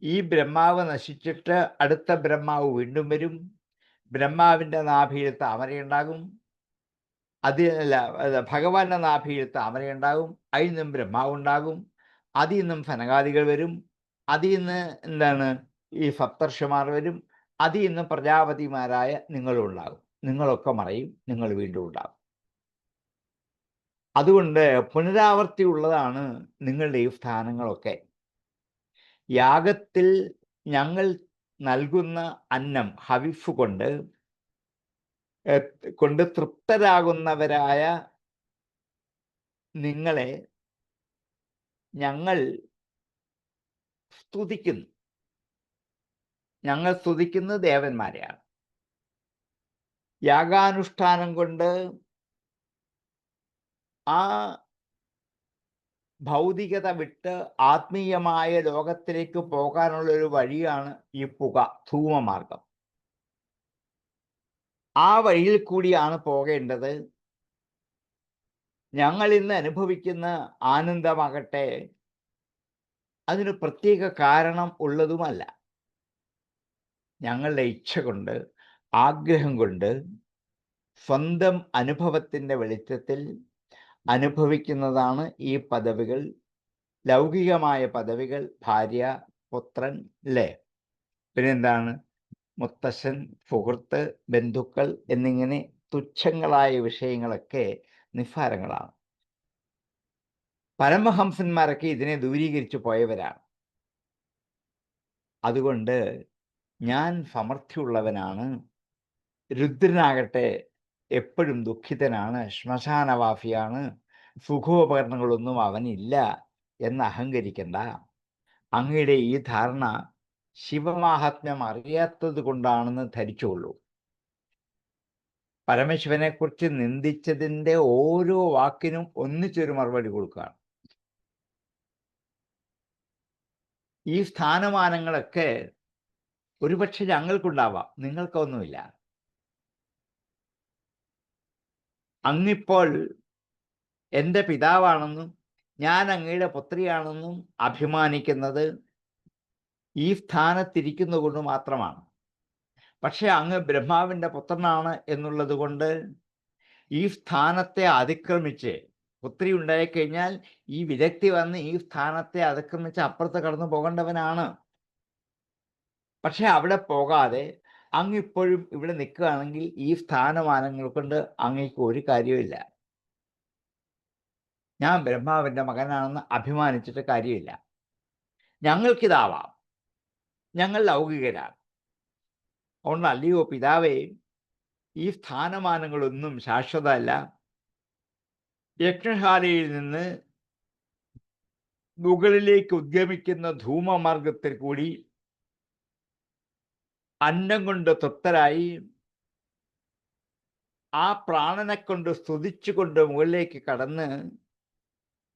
ഈ ബ്രഹ്മാവ് നശിച്ചിട്ട് അടുത്ത ബ്രഹ്മാവ് വീണ്ടും വരും. ബ്രഹ്മാവിൻ്റെ നാഭിയിൽ താമരയുണ്ടാകും, ഭഗവാന്റെ നാഭിയിൽ താമരയുണ്ടാകും, അതിൽ നിന്നും ബ്രഹ്മാവുണ്ടാകും, അതിൽ നിന്നും സനകാദികൾ വരും, അതിൽ നിന്ന് ഈ സപ്തർഷിമാർ വരും, അതിൽ നിന്ന് പ്രജാപതിമാരായ നിങ്ങളും ഉണ്ടാകും. നിങ്ങളൊക്കെ മറയും, നിങ്ങൾ വീണ്ടും ഉണ്ടാകും. അതുകൊണ്ട് പുനരാവർത്തി ഉള്ളതാണ് നിങ്ങളുടെ ഈ സ്ഥാനങ്ങളൊക്കെ. യാഗത്തിൽ ഞങ്ങൾ നൽകുന്ന അന്നം ഹവിഫ് കൊണ്ട് തൃപ്തരാകുന്നവരായ നിങ്ങളെ ഞങ്ങൾ സ്തുതിക്കുന്നു. ഞങ്ങൾ സ്തുതിക്കുന്നത് ദേവന്മാരെയാണ്. യാഗാനുഷ്ഠാനം കൊണ്ട് ആ ഭൗതികത വിട്ട് ആത്മീയമായ ലോകത്തിലേക്ക് പോകാനുള്ള ഒരു വഴിയാണ് ഈ പുക, ധൂമമാർഗം. ആ വഴിയിൽ കൂടിയാണ് പോകേണ്ടത്. ഞങ്ങൾ ഇന്ന് അനുഭവിക്കുന്ന ആനന്ദമാകട്ടെ അതിന് പ്രത്യേക കാരണം ഉള്ളതുമല്ല. ഞങ്ങളുടെ ഇച്ഛ കൊണ്ട്, ആഗ്രഹം കൊണ്ട്, സ്വന്തം അനുഭവത്തിൻ്റെ വെളിച്ചത്തിൽ അനുഭവിക്കുന്നതാണ് ഈ പദവികൾ. ലൗകികമായ പദവികൾ, ഭാര്യ, പുത്രൻ, അല്ലേ? പിന്നെന്താണ്? മുത്തശ്ശൻ, സുഹൃത്ത്, ബന്ധുക്കൾ എന്നിങ്ങനെ തുച്ഛങ്ങളായ വിഷയങ്ങളൊക്കെ നിസ്സാരങ്ങളാണ്. പരമഹംസന്മാരൊക്കെ ഇതിനെ ദൂരീകരിച്ചു പോയവരാണ്. അതുകൊണ്ട് ഞാൻ സമൃദ്ധിയുള്ളവനാണ്. രുദ്രനാകട്ടെ എപ്പോഴും ദുഃഖിതനാണ്, ശ്മശാനവാസിയാണ്, സുഖോപകരണങ്ങളൊന്നും അവനില്ല എന്ന് അഹങ്കരിക്കണ്ട. അങ്ങയുടെ ഈ ധാരണ ശിവമാഹാത്മ്യം അറിയാത്തത് കൊണ്ടാണെന്ന് ധരിച്ചുകൊള്ളൂ. പരമശിവനെക്കുറിച്ച് നിന്ദിച്ചതിൻ്റെ ഓരോ വാക്കിനും ഒന്നിച്ചൊരു മറുപടി കൊടുക്കുകയാണ്. ഈ സ്ഥാനമാനങ്ങളൊക്കെ ഒരുപക്ഷെ ഞങ്ങൾക്കുണ്ടാവാം, നിങ്ങൾക്കൊന്നുമില്ല. അങ്ങിപ്പോൾ എൻ്റെ പിതാവാണെന്നും ഞാൻ അങ്ങയുടെ പുത്രിയാണെന്നും അഭിമാനിക്കുന്നത് ഈ സ്ഥാനത്തിരിക്കുന്നതുകൊണ്ട് മാത്രമാണ്. പക്ഷെ അങ്ങ് ബ്രഹ്മാവിൻ്റെ പുത്രനാണ് എന്നുള്ളത് കൊണ്ട് ഈ സ്ഥാനത്തെ അതിക്രമിച്ച്, പുത്രി ഉണ്ടായിക്കഴിഞ്ഞാൽ ഈ വിദഗ്ധി വന്ന് ഈ സ്ഥാനത്തെ അതിക്രമിച്ച് അപ്പുറത്ത് കടന്നു പോകേണ്ടവനാണ്. പക്ഷെ അവിടെ പോകാതെ അങ്ങിപ്പോഴും ഇവിടെ നിൽക്കുകയാണെങ്കിൽ ഈ സ്ഥാനമാനങ്ങൾ കൊണ്ട് അങ്ങേക്ക് ഒരു കാര്യമില്ല. ഞാൻ ബ്രഹ്മാവിൻ്റെ മകനാണെന്ന് അഭിമാനിച്ചിട്ട് കാര്യമില്ല. ഞങ്ങൾക്കിതാവാം, ഞങ്ങൾ ലൗകികരാണ്. അതുകൊണ്ട് അല്ലയോ പിതാവേ, ഈ സ്ഥാനമാനങ്ങളൊന്നും ശാശ്വതമല്ല. യജ്ഞശാലയിൽ നിന്ന് മുകളിലേക്ക് ഉദ്ഗമിക്കുന്ന ധൂമമാർഗത്തിൽ കൂടി അന്നം കൊണ്ട് തൃപ്തരായി ആ പ്രാണനെ കൊണ്ട് സ്തുതിച്ചുകൊണ്ട് മുകളിലേക്ക് കടന്ന്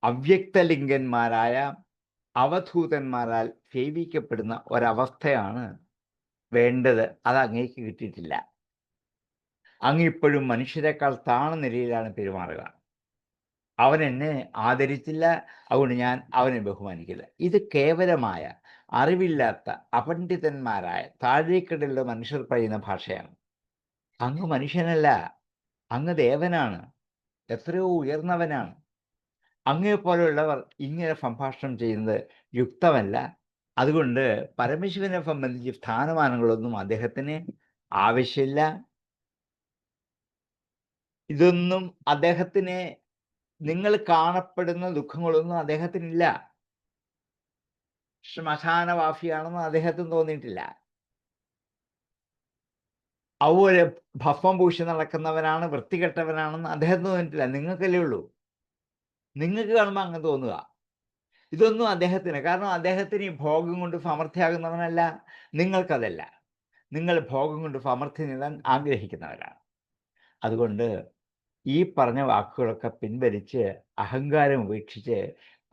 അവ്യക്തലിംഗന്മാരായ അവധൂതന്മാരാൽ സേവിക്കപ്പെടുന്ന ഒരവസ്ഥയാണ് വേണ്ടത്. അത് അങ്ങേക്ക് കിട്ടിയിട്ടില്ല. അങ്ങിപ്പോഴും മനുഷ്യരെക്കാൾ താണ നിലയിലാണ് പെരുമാറുക. അവൻ എന്നെ ആദരിച്ചില്ല, അതുകൊണ്ട് ഞാൻ അവനെ ബഹുമാനിക്കില്ല. ഇത് കേവലമായ അറിവില്ലാത്ത അപണ്ഡിതന്മാരായ താഴേക്കടലുള്ള മനുഷ്യർ പറയുന്ന ഭാഷയാണ്. അങ്ങ് മനുഷ്യനല്ല, അങ്ങ് ദേവനാണ്, എത്രയോ ഉയർന്നവനാണ്. അങ്ങേപ്പോലെയുള്ളവർ ഇങ്ങനെ സംഭാഷണം ചെയ്യുന്നത് യുക്തമല്ല. അതുകൊണ്ട് പരമശിവനെ സംബന്ധിച്ച് സ്ഥാനമാനങ്ങളൊന്നും അദ്ദേഹത്തിന് ആവശ്യമില്ല. ഇതൊന്നും അദ്ദേഹത്തിന്, നിങ്ങൾ കാണപ്പെടുന്ന ദുഃഖങ്ങളൊന്നും അദ്ദേഹത്തിനില്ല. ശ്മശാനവാസിയാണെന്ന് അദ്ദേഹത്തിന് തോന്നിയിട്ടില്ല. അതുപോലെ ഭസ്മം പൂശി നടക്കുന്നവനാണ്, വൃത്തികെട്ടവനാണെന്ന് അദ്ദേഹത്തിന് തോന്നിയിട്ടില്ല. നിങ്ങൾക്കല്ലേ ഉള്ളൂ. നിങ്ങൾക്ക് കാണുമ്പോൾ അങ്ങ് തോന്നുക. ഇതൊന്നും അദ്ദേഹത്തിന്, കാരണം അദ്ദേഹത്തിന് ഈ ഭോഗം കൊണ്ട് സമൃദ്ധിയാകുന്നവനല്ല. നിങ്ങൾക്കതല്ല. നിങ്ങൾ ഭോഗം കൊണ്ട് സമൃദ്ധി നേടാൻ ആഗ്രഹിക്കുന്നവരാണ്. അതുകൊണ്ട് ഈ പറഞ്ഞ വാക്കുകളൊക്കെ പിൻവലിച്ച് അഹങ്കാരം ഉപേക്ഷിച്ച്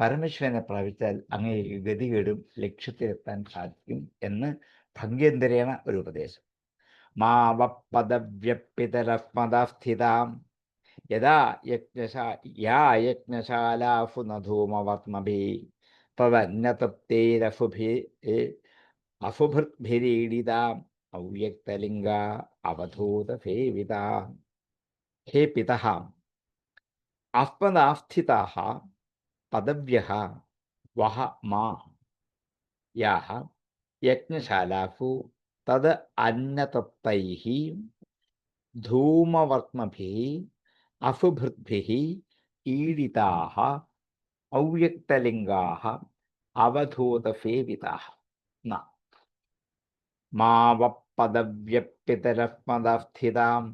പരമശിവനെ പ്രാപിച്ചാൽ അങ്ങേക്ക് ഗതികേടും ലക്ഷ്യത്തിലെത്താൻ സാധിക്കും എന്ന് ഭംഗ്യന്തരേണ ഒരു ഉപദേശം. മാവപദവ്യപ്പിതരസ്മദസ്ഥിതാം യഥാ യജ്ഞശാലാസു നധൂമവർമ്മഭി അസുഭൃദ്ഭിരീഡിതാം അവ്യക്തലിംഗ അവധൂതസേവിതാ. ഹേ പിതഃ, ആത്മനാസ്ഥിതാഃ പദവ്യഃ വഹ മാ യാഃ യജ്ഞശാലാസു തത് അന്നതപ്തൈഃ ധൂമവർമ്മഭിഃ അസുഭൃദ്ഭിഃ ഈഡിതാഃ അവ്യക്തലിംഗാഃ അവധൂതസേവിതാഃ. മാവപദവ്യപ്പിതരസ്മദസ്ഥിതാം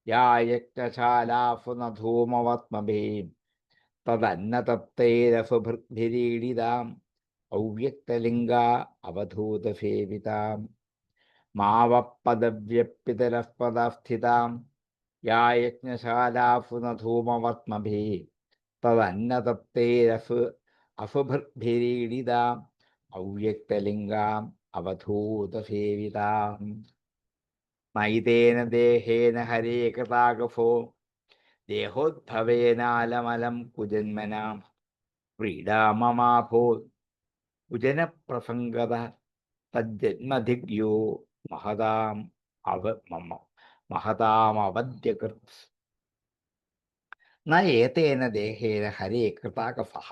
യാ യജ്ഞശാലാസു ന ധൂമവർമ്മഭിഃ തദന്നതപ്തൈരസുഭൃദ്ഭിരീഡിതാം ഔവ്യക്തലിംഗാ അവധൂതസേവിതാം മാവപ്പദവ്യപ്പിതരസ്പദസ്ഥിതാം യാ യജ്ഞശാലാസു ന ധൂമവർത്മഭിः തദന്നതപ്തൈരസുഭൃദ്ഭിരീഡിതാം ഔവ്യക്തലിംഗാം അവധൂതസേവിതാം നൈതേന ദേഹേന ഹരേ കൃതാഗഫോ ദേഹോദ്ഭവേനാലമലം കുജന്മനാം ക്രീഡാമമാഭോ കുജനപ്രസംഗത തജ്ജന്മധിഗ്യോ മഹതാമവദ്യകൃത് ന ഏതേന ദേഹേന ഹരേ കൃതാഗഫഃ.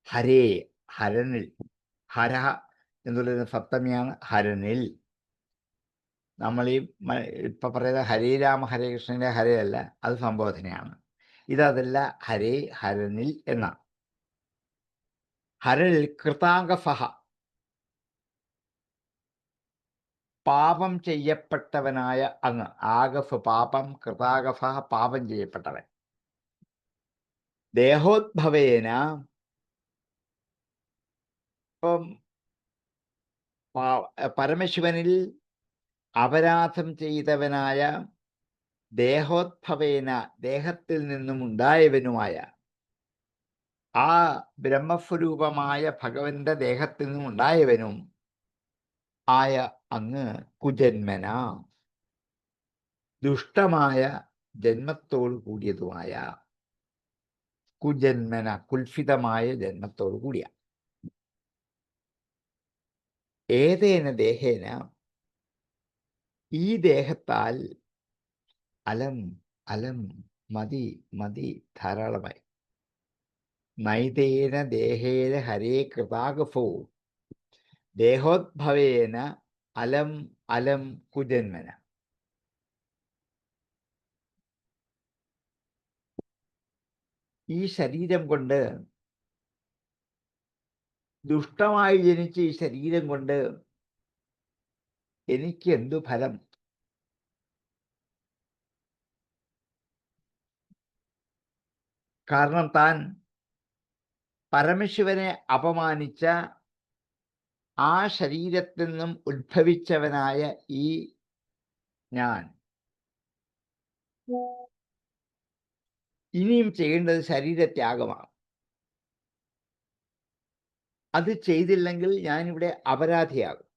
ഹരേ, ഹരനിൽ, ഹര എന്നുള്ളത് സപ്തമിയാണ്. ഹരനിൽ നമ്മൾ ഇപ്പൊ പറയുന്ന ഹരേ രാമ ഹരേ കൃഷ്ണന്റെ ഹരയല്ല, അത് സംബോധനയാണ്. ഇതല്ല, ഹരേ ഹരനിൽ എന്നാണ്. ഹരനിൽ കൃതാഗഫഃ, പാപം ചെയ്യപ്പെട്ടവനായ അങ്ങ്. ആഗഫ് പാപം, കൃതാഗഫഃ പാപം ചെയ്യപ്പെട്ടവൻ. ദേഹോദ്ഭവേന, ഇപ്പം പരമശിവനിൽ അപരാധം ചെയ്തവനായ, ദേഹോദ്ഭവേന ദേഹത്തിൽ നിന്നും ഉണ്ടായവനുമായ, ആ ബ്രഹ്മസ്വരൂപമായ ഭഗവന്റെ ദേഹത്തിൽ നിന്നും ഉണ്ടായവനും ആയ അങ്ങ് കുജന്മന, ദുഷ്ടമായ ജന്മത്തോടു കൂടിയതുമായ, കുജന്മന കുൽസിതമായ ജന്മത്തോടു കൂടിയ. ഏതേന ദേഹേന, ഈ ദേഹത്താൽ, അലം അലം മതി മതി ധാരാളമായി. നൈതേന ദേഹേന ഹരേ കൃതാഗഫോ ദേഹോദ്ഭവേന അലം അലം കുജന്മന. ഈ ശരീരം കൊണ്ട്, ദുഷ്ടമായി ജനിച്ച ഈ ശരീരം കൊണ്ട് എനിക്ക് എന്തു ഫലം? കാരണം താൻ പരമശിവനെ അപമാനിച്ച ആ ശരീരത്തിൽ നിന്നും ഉദ്ഭവിച്ചവനായ ഈ ഞാൻ ഇനിയും ചെയ്യേണ്ടത് ശരീരത്യാഗമാണ്. അത് ചെയ്തില്ലെങ്കിൽ ഞാനിവിടെ അപരാധിയാകും.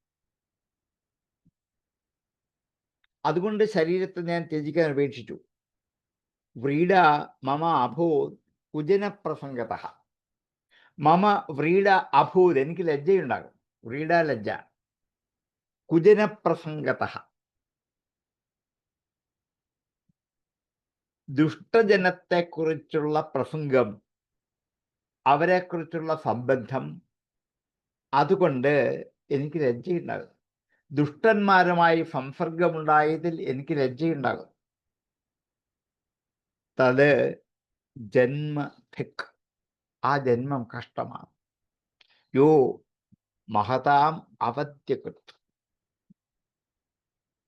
അതുകൊണ്ട് ശരീരത്തെ ഞാൻ ത്യജിക്കാൻ ഉപേക്ഷിച്ചു. വ്രീഡ മമ അഭൂത് കുജനപ്രസംഗത. മമ വ്രീഡ അഭൂത്, എനിക്ക് ലജ്ജയുണ്ടാകും. വ്രീഡ ലജ്ജ. കുജനപ്രസംഗത, ദുഷ്ടജനത്തെക്കുറിച്ചുള്ള പ്രസംഗം, അവരെക്കുറിച്ചുള്ള സംബന്ധം, അതുകൊണ്ട് എനിക്ക് ലജ്ജയുണ്ടാകും. ദുഷ്ടന്മാരുമായി സംസർഗമുണ്ടായതിൽ എനിക്ക് ലജ്ജയുണ്ടാകും. തത് ജന്മ ധിക്, ആ ജന്മം കഷ്ടമാണ്. യോ മഹതാം അവദ്യകൃത്,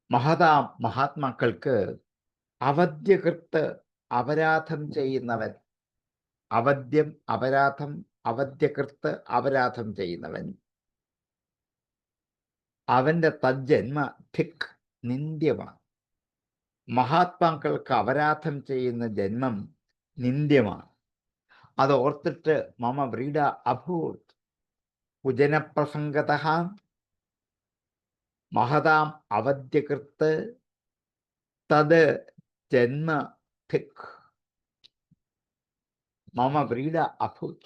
മഹതാം മഹാത്മാക്കൾക്ക്, അവദ്യകൃത്ത് അപരാധം ചെയ്യുന്നവൻ. അവദ്യം അപരാധം, അവദ്യകൃത്ത് അപരാധം ചെയ്യുന്നവൻ. അവന്റെ തജ്ജന്മ ധിക് നിന്ദ്യമാണ്. മഹാത്മാക്കൾക്ക് അപരാധം ചെയ്യുന്ന ജന്മം നിന്ദ്യമാണ്. അത് ഓർത്തിട്ട് മമ വ്രീഡ അഭൂത് കുജനപ്രസംഗത മഹതാം അവദ്യകൃത്ത് തത് ജന്മ ധിക് മമ വ്രീഡ അഭൂത്.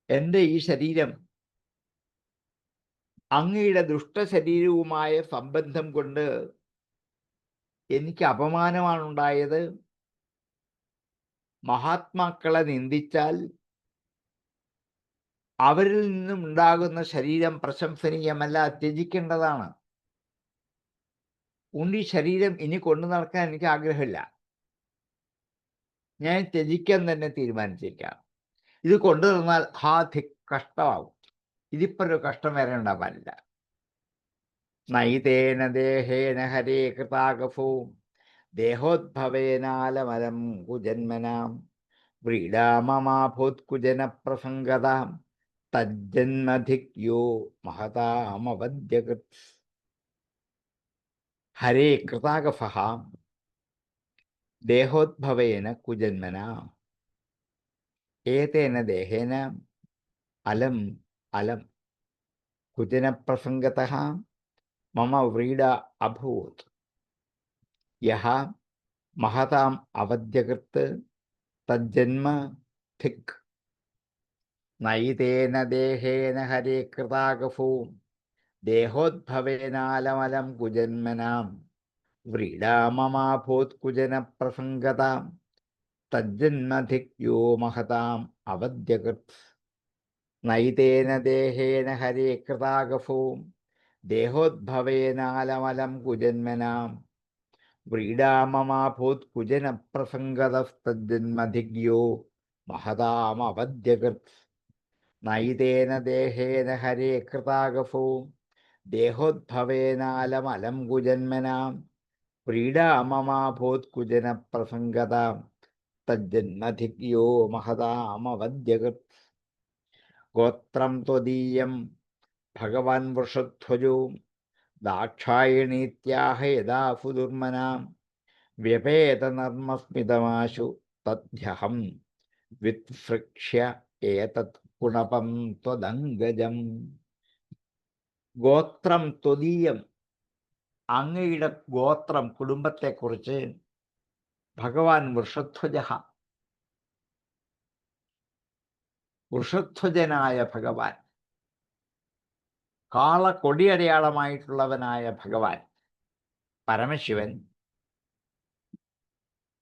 എൻ്റെ ഈ ശരീരം അങ്ങയുടെ ദുഷ്ടശരീരവുമായ സംബന്ധം കൊണ്ട് എനിക്ക് അപമാനമാണ് ഉണ്ടായത്. മഹാത്മാക്കളെ നിന്ദിച്ചാൽ അവരിൽ നിന്നും ഉണ്ടാകുന്ന ശരീരം പ്രശംസനീയമല്ല, ത്യജിക്കേണ്ടതാണ്. ഈ ശരീരം ഇനി കൊണ്ടു നടക്കാൻ എനിക്ക് ആഗ്രഹമില്ല. ഞാൻ ത്യജിക്കാൻ തന്നെ തീരുമാനിച്ചിരിക്കാം. ഇത് കൊണ്ടു നടന്നാൽ കഷ്ടമാകും. ഇതിപ്പൊരു കഷ്ടം വരെ ഉണ്ടാവാനില്ല. നൈതേന ദേഹേന ഹരേ കൃതാഗഫോ ദേഹോദ്ഭവേനാലമലം കുജന്മനാം വ്രീഡാമമാഭൂത്കുജന പ്രസംഗതാം തജ്ജന്മധിക്യോ മഹതാമവദ്യകൃത്. ഹരേ കൃതാഗഫഃ ദേഹോദ്ഭവേന കുജന്മന ഏതേന ദേഹേന അലം അലം കുജന പ്രസംഗതഃ മമ വ്രീഡ അഭൂത് യഹ മഹതാം അവദ്യകൃത് തജ്ജന്മ ധിക്. നൈതേന ദേഹേന ഹരേ കൃതാഗഫോ ദേഹോദ്ഭവേനാലമലം കുജന്മനാം വ്രീഡാമമാഭൂത് കുജന പ്രസംഗതാം തജ്ജന്മധിക്യോ മഹതാം അവദ്യകൃത്. നൈതേന ദേഹേന ഹരേ കൃതാഗഫോ ദേഹോദ്ഭവേനാലമലം കുജന്മനാം വ്രീഡാമമാഭൂത് കുജന പ്രസംഗതസ്തജ്ജന്മധിക്യോ മഹതാമവദ്യകൃത്. നൈതേന ദേഹേന ഹരേ കൃതാഗഫോ ദേഹോദ്ഭവേനാലമലം കുജന്മനാം വ്രീഡാമമാഭൂത് കുജന പ്രസംഗതാം തജ്ജന്മധിക്യോ മഹതാമവദ്യകൃത്. ഗോത്രം ത്വദീയം ഭഗവാൻ വൃഷധ്വജോ ദാക്ഷായണീത്യാഹ യഥാ ഫുദുർമനാം വ്യപേതനർമ്മസ്മിതമാശു തദ്ധ്യഹം വിത്സൃക്ഷ്യ ഏതത് കുണപം ത്വദംഗജം. ഗോത്രം ത്വദീയം, അങ്ങയുടെ ഗോത്രം കുടുംബത്തെക്കുറിച്ച് ഭഗവാൻ വൃഷധ്വജ, വൃഷധ്വജനായ ഭഗവാൻ, കാളക്കൊടിയടയാളമായിട്ടുള്ളവനായ ഭഗവാൻ പരമശിവൻ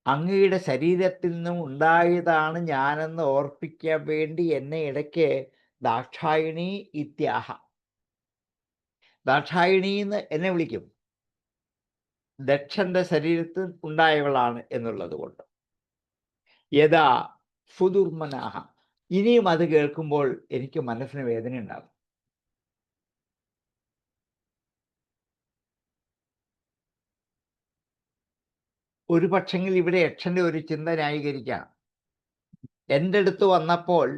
അങ്ങയുടെ ശരീരത്തിൽ നിന്നും ഉണ്ടായതാണ് ഞാനെന്ന് ഓർപ്പിക്കാൻ വേണ്ടി എന്നെ ഇടയ്ക്ക് ദാക്ഷായണി ഇത്യാഹ, ദാക്ഷായണി എന്ന് എന്നെ വിളിക്കും. ദക്ഷന്റെ ശരീരത്തിൽ ഉണ്ടായവളാണ് എന്നുള്ളത് കൊണ്ട്. യഥാ ഫുദുർമനാഹ, ഇനിയും അത് കേൾക്കുമ്പോൾ എനിക്ക് മനസ്സിന് വേദന ഉണ്ടാകും. ഒരു പക്ഷെങ്കിൽ ഇവിടെ യക്ഷന്റെ ഒരു ചിന്ത ന്യായീകരിക്കാം. എൻ്റെ അടുത്ത് വന്നപ്പോൾ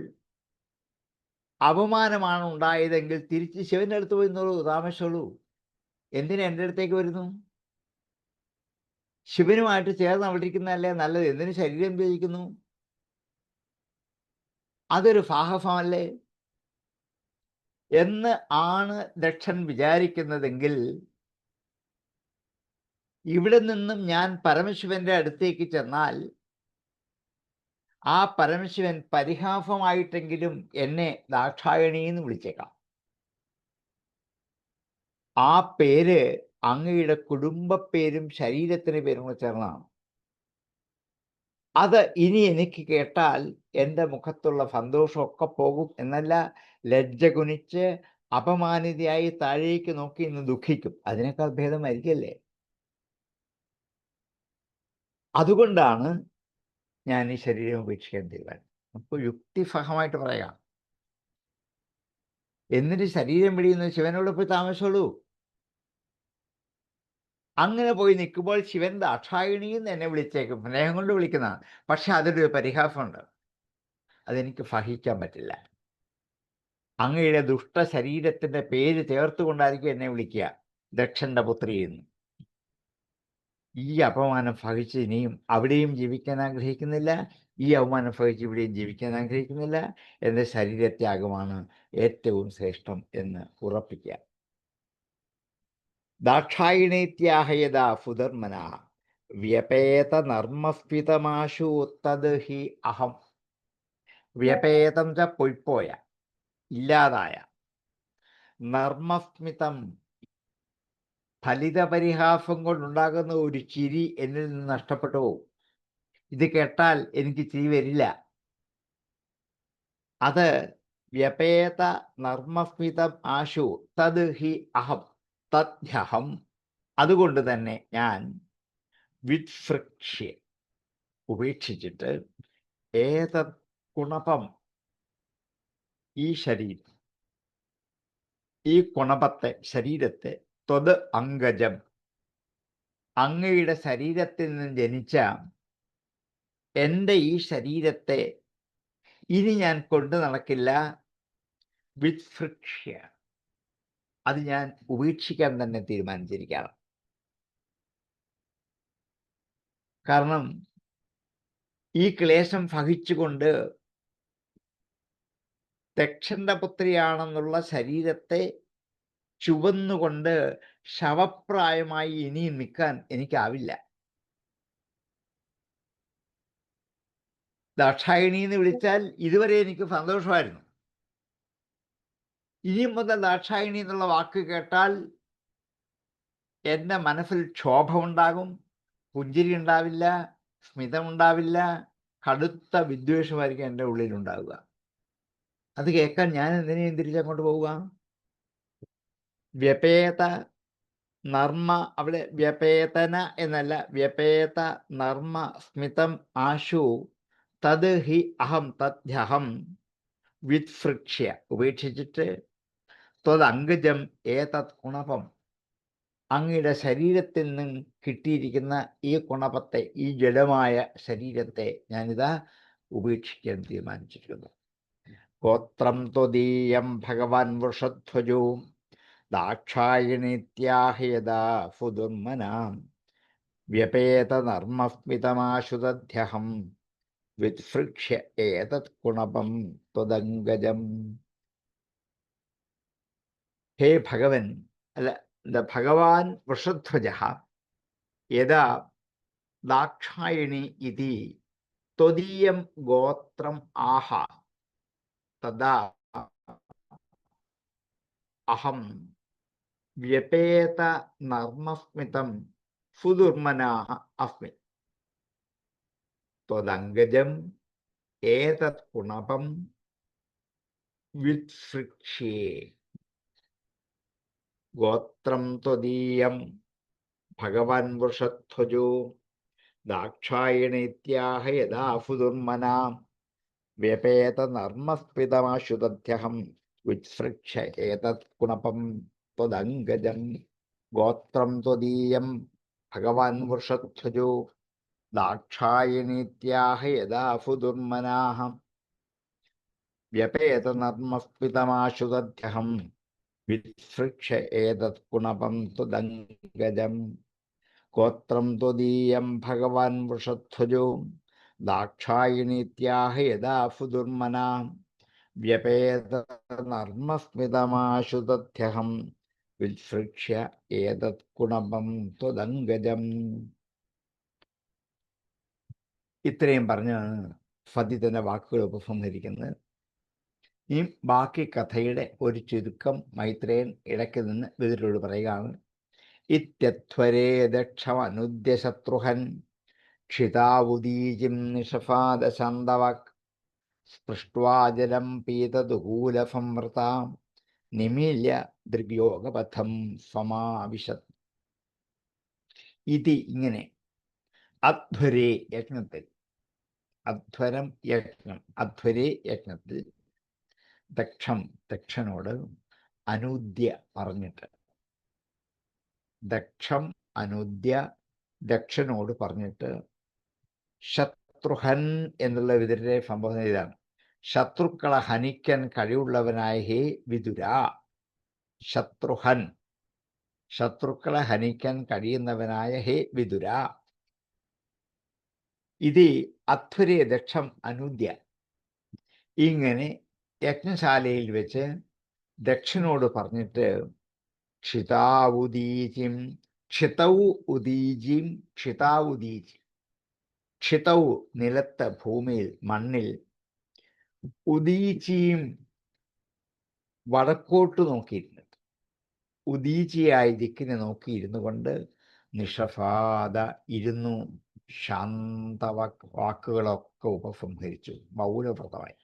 അപമാനമാണ് ഉണ്ടായതെങ്കിൽ തിരിച്ച് ശിവന്റെ അടുത്ത് പോയി എന്നോളൂ, താമസിച്ചോളൂ. എന്തിനാ എൻ്റെ അടുത്തേക്ക് വരുന്നു? ശിവനുമായിട്ട് ചേർന്ന് അവിടെ ഇരിക്കുന്നതല്ലേ നല്ലത്. എന്തിനു ശരീരം ത്യജിക്കുന്നു? അതൊരു സാഹസമല്ലേ എന്ന് ആണ് ദക്ഷൻ വിചാരിക്കുന്നതെങ്കിൽ ഇവിടെ നിന്നും ഞാൻ പരമശിവന്റെ അടുത്തേക്ക് ചെന്നാൽ ആ പരമശിവൻ പരിഹാസമായിട്ടെങ്കിലും എന്നെ ദാക്ഷായണി എന്ന് വിളിച്ചേക്കാം. ആ പേര് അങ്ങയുടെ കുടുംബ പേരും ശരീരത്തിന് പേരും കൂടെ ചേർന്നതാണ്. അത് ഇനി എനിക്ക് കേട്ടാൽ എൻ്റെ മുഖത്തുള്ള സന്തോഷമൊക്കെ പോകും. എന്നല്ല, ലജ്ജ കുനിച്ച് അപമാനിതയായി താഴേക്ക് നോക്കി ഇന്ന് ദുഃഖിക്കും. അതിനേക്കാൾ ഭേദം മരിക്കല്ലേ. അതുകൊണ്ടാണ് ഞാൻ ഈ ശരീരം ഉപേക്ഷിക്കാൻ തീരുമാനം. അപ്പോൾ യുക്തിസഹമായിട്ട് പറയാം, എന്നിട്ട് ശരീരം പിടിയുന്നത് ശിവനോട് പോയി താമസിച്ചോളൂ. അങ്ങനെ പോയി നിൽക്കുമ്പോൾ ശിവൻ ദാക്ഷായണി എന്ന് എന്നെ വിളിച്ചേക്കും, സ്നേഹം കൊണ്ട് വിളിക്കുന്നതാണ്. പക്ഷെ അതിൻ്റെ ഒരു പരിഹാസമുണ്ട്, അതെനിക്ക് സഹിക്കാൻ പറ്റില്ല. അങ്ങയുടെ ദുഷ്ട ശരീരത്തിൻ്റെ പേര് ചേർത്തുകൊണ്ടായിരിക്കും എന്നെ വിളിക്കുക, ദക്ഷന്റെ പുത്രി എന്ന്. ഈ അപമാനം സഹിച്ച് ഇനിയും അവിടെയും ജീവിക്കാൻ ആഗ്രഹിക്കുന്നില്ല, ഈ അവമാനം സഹിച്ച് ഇവിടെയും ജീവിക്കാൻ ആഗ്രഹിക്കുന്നില്ല. എൻ്റെ ശരീരത്യാഗമാണ് ഏറ്റവും ശ്രേഷ്ഠം എന്ന് ഉറപ്പിക്കുക. ദാക്ഷായണീത്യാഹയതാ ഫുധർമന വ്യപേത നർമ്മസ്ഫിതമാശു തത് ഹി അഹം. വ്യപേതം ച പൊയ്പോയ, ഇല്ലാതായ, നർമ്മസ്മിതം ഫലിതപരിഹാസം കൊണ്ടുണ്ടാകുന്ന ഒരു ചിരി എന്നിൽ നിന്ന് നഷ്ടപ്പെട്ടു പോകും. ഇത് കേട്ടാൽ എനിക്ക് ചിരി വരില്ല. അത് വ്യപേത നർമ്മസ്മിതം ആശു തത് ഹി അഹം തദ്ഹം. അതുകൊണ്ട് തന്നെ ഞാൻ വിത്സൃക്ഷ്യ, ഉപേക്ഷിച്ചിട്ട്, ഏതത് കുണപം, ഈ ശരീരം, ഈ കുണപത്തെ, ശരീരത്തെ, ത്വത് അംഗജം, അങ്ങയുടെ ശരീരത്തിൽ നിന്ന് ജനിച്ച എൻ്റെ ഈ ശരീരത്തെ ഇനി ഞാൻ കൊണ്ടു നടക്കില്ല. വിത്സൃക്ഷ്യ, അത് ഞാൻ ഉപേക്ഷിക്കാൻ തന്നെ തീരുമാനിച്ചിരിക്കുകയാണ്. കാരണം ഈ ക്ലേശം വഹിച്ചുകൊണ്ട് ദക്ഷന്റെ പുത്രിയാണെന്നുള്ള ശരീരത്തെ ചുവന്നുകൊണ്ട് ശവപ്രായമായി ഇനിയും നിൽക്കാൻ എനിക്കാവില്ല. ദാക്ഷായണി എന്ന് വിളിച്ചാൽ ഇതുവരെ എനിക്ക് സന്തോഷമായിരുന്നു. ഇനി മുതൽ ദാക്ഷായണി എന്നുള്ള വാക്ക് കേട്ടാൽ എൻ്റെ മനസ്സിൽ ക്ഷോഭമുണ്ടാകും, പുഞ്ചിരി ഉണ്ടാവില്ല, സ്മിതമുണ്ടാവില്ല, കടുത്ത വിദ്വേഷമായിരിക്കും എൻ്റെ ഉള്ളിലുണ്ടാവുക. അത് കേൾക്കാൻ ഞാൻ എന്തിനേയും തിരിച്ചങ്ങോട്ട് പോവുക? വ്യപേത നർമ്മ, അവിടെ വ്യപേതന എന്നല്ല, വ്യപേത നർമ്മ സ്മിതം ആശു തത് ഹി അഹം തദ്ഹം വിത്സൃക്ഷ്യ, ഉപേക്ഷിച്ചിട്ട് ത്വദംഗജം ഏതത് കുണപം, അങ്ങയുടെ ശരീരത്തിൽ നിന്ന് കിട്ടിയിരിക്കുന്ന ഈ കുണപത്തെ, ഈ ജഡമായ ശരീരത്തെ ഞാനിതാ ഉപേക്ഷിക്കാൻ തീരുമാനിച്ചിരിക്കുന്നു. ഗോത്രം ത്വദീയം ഭഗവാൻ വൃഷധ്വജോ ദാക്ഷായണീത്യാഹയദാ ഫുദുർമനാം വ്യപേത നർമ്മസ്മിതമാശുതധ്യഹം വിത്സൃക്ഷ്യ ഏതത് കുണപം ത്വദംഗജം. ഹേ ഭഗവൻ, അല്ല, ഭഗവാൻ വൃഷധ്വജ യഥാ ദാക്ഷായണി ഇതി ത്വദീയം ഗോത്രം ആഹ തദാ അഹം വ്യപേത നർമ്മസ്മിതം സുദുർമനാഹ അസ്മി ത്വദംഗജം ഏതത് കുണപം വിത്സൃക്ഷ്യേ. ഗോത്രം ത്വദീയം ഭഗവാൻ വൃഷധ്വജോ ദാക്ഷായണീത്യാഹ യഥാ ഫുദുർമനാം വ്യപേത നർമ്മസ്മിതമാശുതധ്യഹം വിത്സൃക്ഷ്യ ഏതത് കുണപം ത്വദംഗജം. ഗോത്രം ത്വദീയം ഭഗവാൻ വൃഷധ്വജോ ദാക്ഷായണീത്യാഹ യഥാ ഫുദുർമനാഹ വ്യപേത നർമ്മസ്മിതമാശുതധ്യഹം വിത്സൃക്ഷ്യ ഏതത് കുണപം ത്വദംഗജം. ഗോത്രം ത്വദീയം ഭഗവാൻ വൃഷധ്വജോ ദാക്ഷായണീത്യാഹ യഥാ ഫുദുർമനാം വ്യപേത നർമ്മസ്മിതമാശുതധ്യഹം വിത്സൃക്ഷ്യ ഏതത് കുണപം ത്വദംഗജം. ഇത്രയും പറഞ്ഞാണ് ഫതിതന്റെ വാക്കുകൾ ഉപസംഹരിക്കുന്നത്. ഈ ബാക്കി കഥയുടെ ഒരു ചുരുക്കം മൈത്രേയൻ ഇടയ്ക്ക് നിന്ന് വിതുരരോട് പറയുകയാണ്. ഇത്യധ്വരേ ദക്ഷമനുദ്യ ശത്രുഹൻ ക്ഷിതാവുദീജിം നിഷഫാദശാന്തവാക് സ്പൃഷ്ട്വാ ജലം പീതദുകൂലസംവൃതാം നിമീല്യ ദൃഗ്യോഗപഥം സ്വമാവിശത്. ഇതി, ഇങ്ങനെ, അധ്വരേ യജ്ഞത്തിൽ, അധ്വരം യജ്ഞം, അധ്വരേ യജ്ഞത്തിൽ ദക്ഷനോട് അനൂദ്യ പറഞ്ഞിട്ട്, ദക്ഷനോട് പറഞ്ഞിട്ട് ശത്രുഹൻ എന്നുള്ള വിതുരരെ സംബോധന ഇതാണ്. ശത്രുക്കളെ ഹനിക്കാൻ കഴിവുള്ളവനായ ഹേ വിതുര. ശത്രുഹൻ, ശത്രുക്കളെ ഹനിക്കാൻ കഴിയുന്നവനായ ഹേ വിതുര. ഇത് അധ്വരേ ദക്ഷം അനൂദ്യ. ഇങ്ങനെ യജ്ഞശാലയിൽ വെച്ച് ദക്ഷനോട് പറഞ്ഞിട്ട് ക്ഷിതാവുദീജിം, ക്ഷിതൗദീജിം, ക്ഷിതാവുദീജി, ക്ഷിതൗ നിലത്ത്, ഭൂമിയിൽ, മണ്ണിൽ, ഉദീചിയും വടക്കോട്ട് നോക്കിയിരുന്നിട്ട്, ഉദീചിയായി ദിക്കിനെ നോക്കിയിരുന്നു കൊണ്ട് നിഷഫാദ ഇരുന്നു, ശാന്ത വാക്കുകളൊക്കെ ഉപസംഹരിച്ചു, മൗനവ്രതമായി.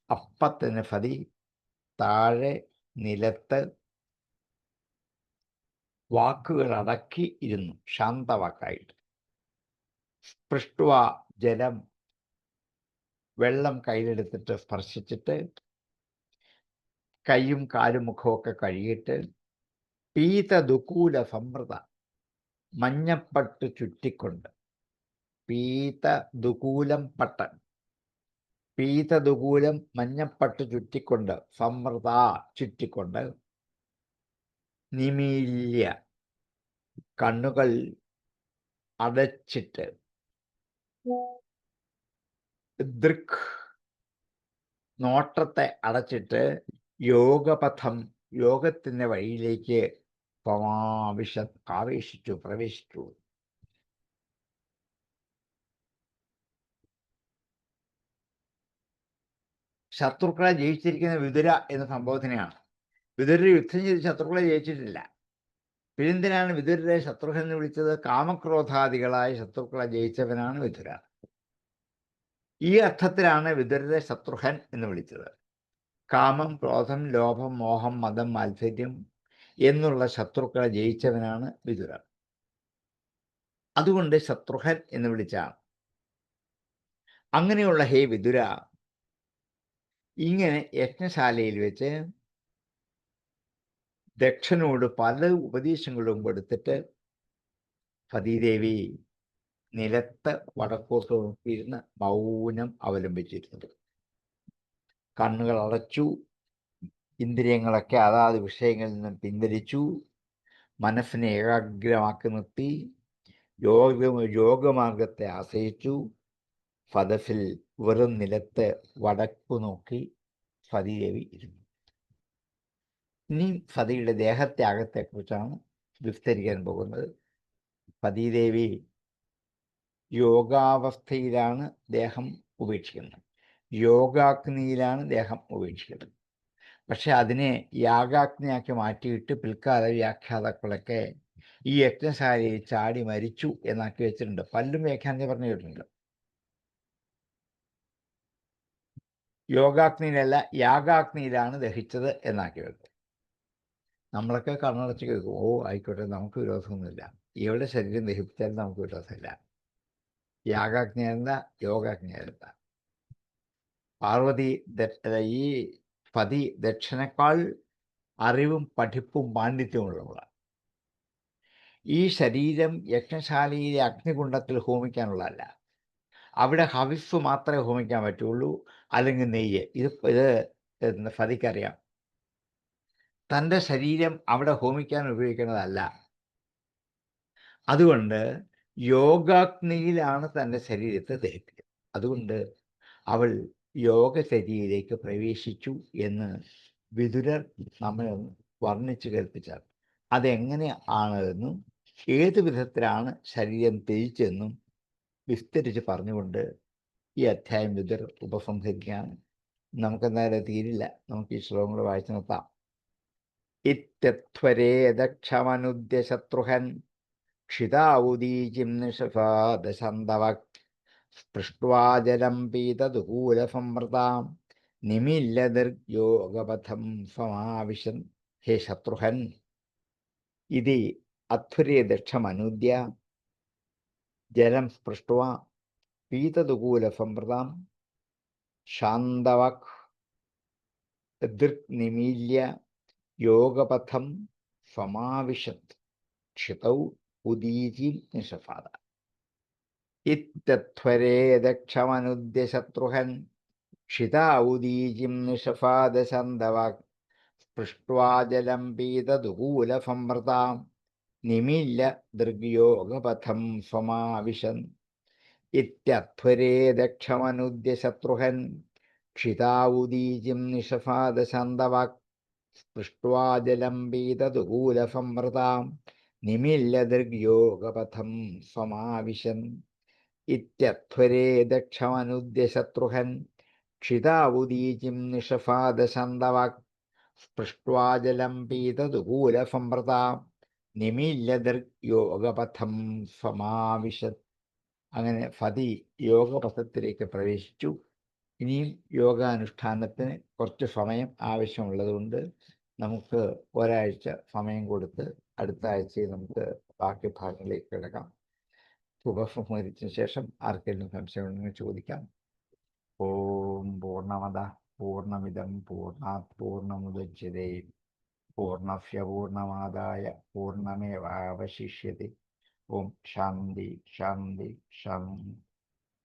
അപ്പത്തിന് ഫതി താഴെ നിലത്ത് വാക്കുകൾ അടക്കി ഇരുന്നു, ശാന്തവാക്കായിട്ട്. സ്പൃഷ്ട്വ ജലം, വെള്ളം കയ്യിലെടുത്തിട്ട് സ്പർശിച്ചിട്ട്, കൈയും കാലും മുഖമൊക്കെ കഴുകിയിട്ട്, പീതദുകൂല സംവൃത, മഞ്ഞപ്പട്ട് ചുറ്റിക്കൊണ്ട്, പീതദുകൂലം പട്ട്, പീതദുകൂലം മഞ്ഞപ്പട്ട് ചുറ്റിക്കൊണ്ട്, സമൃത ചുറ്റിക്കൊണ്ട്, നിമീല്യ കണ്ണുകൾ അടച്ചിട്ട്, ദൃക് നോട്ടത്തെ അടച്ചിട്ട്, യോഗപഥം യോഗത്തിൻ്റെ വഴിയിലേക്ക് പ്രവേശിച്ചു. ശത്രുക്കളെ ജയിച്ചിരിക്കുന്ന വിതുര എന്ന സംബോധനയാണ്. വിതുരർ യുദ്ധം ചെയ്ത് ശത്രുക്കളെ ജയിച്ചിട്ടില്ല. പിന്നെന്തിനാണ് വിതുരരെ ശത്രുഘ്നൻ എന്ന് വിളിച്ചത്? കാമക്രോധാദികളായ ശത്രുക്കളെ ജയിച്ചവനാണ് വിതുര. ഈ അർത്ഥത്തിലാണ് വിതുരരെ ശത്രുഘ്നൻ എന്ന് വിളിച്ചത്. കാമം, ക്രോധം, ലോഭം, മോഹം, മദം, മാത്സര്യം എന്നുള്ള ശത്രുക്കളെ ജയിച്ചവനാണ് വിതുര. അതുകൊണ്ട് ശത്രുഘ്നൻ എന്ന് വിളിച്ചാണ്. അങ്ങനെയുള്ള ഹേ വിതുര, ഇങ്ങനെ യജ്ഞശാലയിൽ വെച്ച് ദക്ഷനോട് പല ഉപദേശങ്ങളും കൊടുത്തിട്ട് സതീദേവി നിലത്ത് വടക്കോട്ട് നോക്കിയിരുന്ന് മൗനം അവലംബിച്ചിരുന്നു. കണ്ണുകൾ അടച്ചു, ഇന്ദ്രിയങ്ങളൊക്കെ അതാത് വിഷയങ്ങളിൽ നിന്നും പിൻവലിച്ചു, മനസ്സിനെ ഏകാഗ്രമാക്കി നിർത്തി യോഗമാർഗത്തെ ആശ്രയിച്ചു. സദസ്സിൽ വെറും നിലത്ത് വടക്കു നോക്കി സതീദേവി ഇരുന്നു. ഇനി സതിയുടെ ദേഹത്യാഗത്തെക്കുറിച്ചാണ് വിസ്തരിക്കാൻ പോകുന്നത്. സതീദേവി യോഗാവസ്ഥയിലാണ് ദേഹം ഉപേക്ഷിക്കുന്നത്, യോഗാഗ്നിയിലാണ് ദേഹം ഉപേക്ഷിക്കുന്നത്. പക്ഷെ അതിനെ യാഗാഗ്നിയാക്കി മാറ്റിയിട്ട് പിൽക്കാല വ്യാഖ്യാതാക്കളൊക്കെ ഈ യജ്ഞശാലയിൽ ചാടി മരിച്ചു എന്നാക്കി വെച്ചിട്ടുണ്ട്. പലരും വ്യാഖ്യാനം പറഞ്ഞു കേട്ടിട്ടുണ്ട്. യോഗാഗ്നിയിലല്ല, യാഗാഗ്നിയിലാണ് ദഹിച്ചത് എന്നാക്കി വെക്കും. നമ്മളൊക്കെ കണ്ണടച്ച് കേൾക്കും, ഓ ആയിക്കോട്ടെ, നമുക്ക് വിരോധമൊന്നുമില്ല, ഇവരുടെ ശരീരം ദഹിപ്പിച്ചാലും നമുക്ക് വിരോധമില്ല. യാഗാഗ്നിയല്ല, യോഗാഗ്നിയല്ല. പാർവതി ഈ പതി ദക്ഷനേക്കാൾ അറിവും പഠിപ്പും പാണ്ഡിത്യമുള്ളവളാണ്. ഈ ശരീരം യജ്ഞശാലയിലെ അഗ്നികുണ്ഡത്തിൽ ഹോമിക്കാനുള്ളതല്ല. അവിടെ ഹവിസ് മാത്രമേ ഹോമിക്കാൻ പറ്റുള്ളൂ, അല്ലെങ്കിൽ നെയ്യ്. ഇത് സതിക്കറിയാം. തൻ്റെ ശരീരം അവിടെ ഹോമിക്കാൻ ഉപയോഗിക്കുന്നതല്ല. അതുകൊണ്ട് യോഗാഗ്നിയിലാണ് തൻ്റെ ശരീരത്തെ ദഹിപ്പിക്കുന്നത്. അതുകൊണ്ട് അവൾ യോഗചര്യയിലേക്ക് പ്രവേശിച്ചു എന്ന് വിതുരർ നമ്മളെ വർണ്ണിച്ചു കേൾപ്പിച്ചാൽ അതെങ്ങനെ ആണെന്നും ഏത് വിധത്തിലാണ് ശരീരം ത്യജിച്ചെന്നും വിസ്തരിച്ച് പറഞ്ഞുകൊണ്ട് ഈ അധ്യായം വിതുരർ ഉപസംഹരിക്കുകയാണ്. നമുക്കെന്തായാലും തീരില്ല, നമുക്ക് ഈ ശ്ലോകങ്ങൾ വായിച്ചു നിർത്താം. ഇത്യധ്വരേദക്ഷമനുദ്യ ശത്രുഹൻ ക്ഷിതാവുദീചിം നിഷഫാദശന്തവക് സ്പൃഷ്ട്വാ ജലം പീതദുകൂലസംവൃതാം നിമില്യ ദീർഘയോഗപഥം സമാവിശൻ. ഹേ ശത്രുഹൻ, ഇതി അധ്വരേദക്ഷമനുദ്യ ജലം സ്പൃഷ്ട്വാ പീതദുകൂലസംവൃതാം ശാന്തവക് ദൃക്നിമീല്യ യോഗപഥം സമാവിശത് ക്ഷിതൗ ഉദീചിം നിഷഫാദ. ഇത്യധ്വരേദക്ഷമനുദ്യ ശത്രുഹൻ ക്ഷിതാ ഉദീചിം നിഷഫാദശന്തവക് സ്പൃഷ്ട്വാ ജലം പീതദുകൂലസംവൃതാം നിമീല്യ ദൃഗ്യോഗപഥം സമാവിശൻ. ഇത്യധ്വരേദക്ഷമനുദ്യ ശത്രുഹൻ ക്ഷിതാ ഉദീചിം നിഷഫാദശന്തവക് സ്പൃഷ്ട്വാ ജലം പീതദുകൂലസംവൃതാം നിമില്യ ദൃഗ്യോഗപഥം സമാവിശൻ. ഇത്യധ്വരേദക്ഷമനുദ്യ ശത്രുഹൻ ക്ഷിതാ ഉദീചിം നിഷഫാദശന്തവക് സ്പൃഷ്ട്വാ ജലം പീതദുകൂലസംവൃതാം നിമില്യ ദൃഗ്യോഗപഥം സമാവിശത്. അങ്ങനെ സതി യോഗപഥത്തിലേക്ക് പ്രവേശിച്ചു. ഇനിയും യോഗാനുഷ്ഠാനത്തിന് കുറച്ച് സമയം ആവശ്യമുള്ളതുകൊണ്ട് നമുക്ക് ഒരാഴ്ച സമയം കൊടുത്ത് അടുത്ത ആഴ്ചയിൽ നമുക്ക് ബാക്കി ഭാഗങ്ങളിലേക്ക് കിടക്കാം. ഉപസംഹരിച്ചതിന് ശേഷം ആർക്കെങ്കിലും സംശയമുണ്ടെങ്കിൽ ചോദിക്കാം. ഓം പൂർണ്ണമദ പൂർണ്ണമിദം പൂർണ്ണാത് പൂർണ്ണമുദച്യതേ പൂർണ്ണസ്യ പൂർണ്ണമാദായ പൂർണ്ണമേവാവശിഷ്യതേ. ഓം ശാന്തി ശാന്തി ശാന്തി.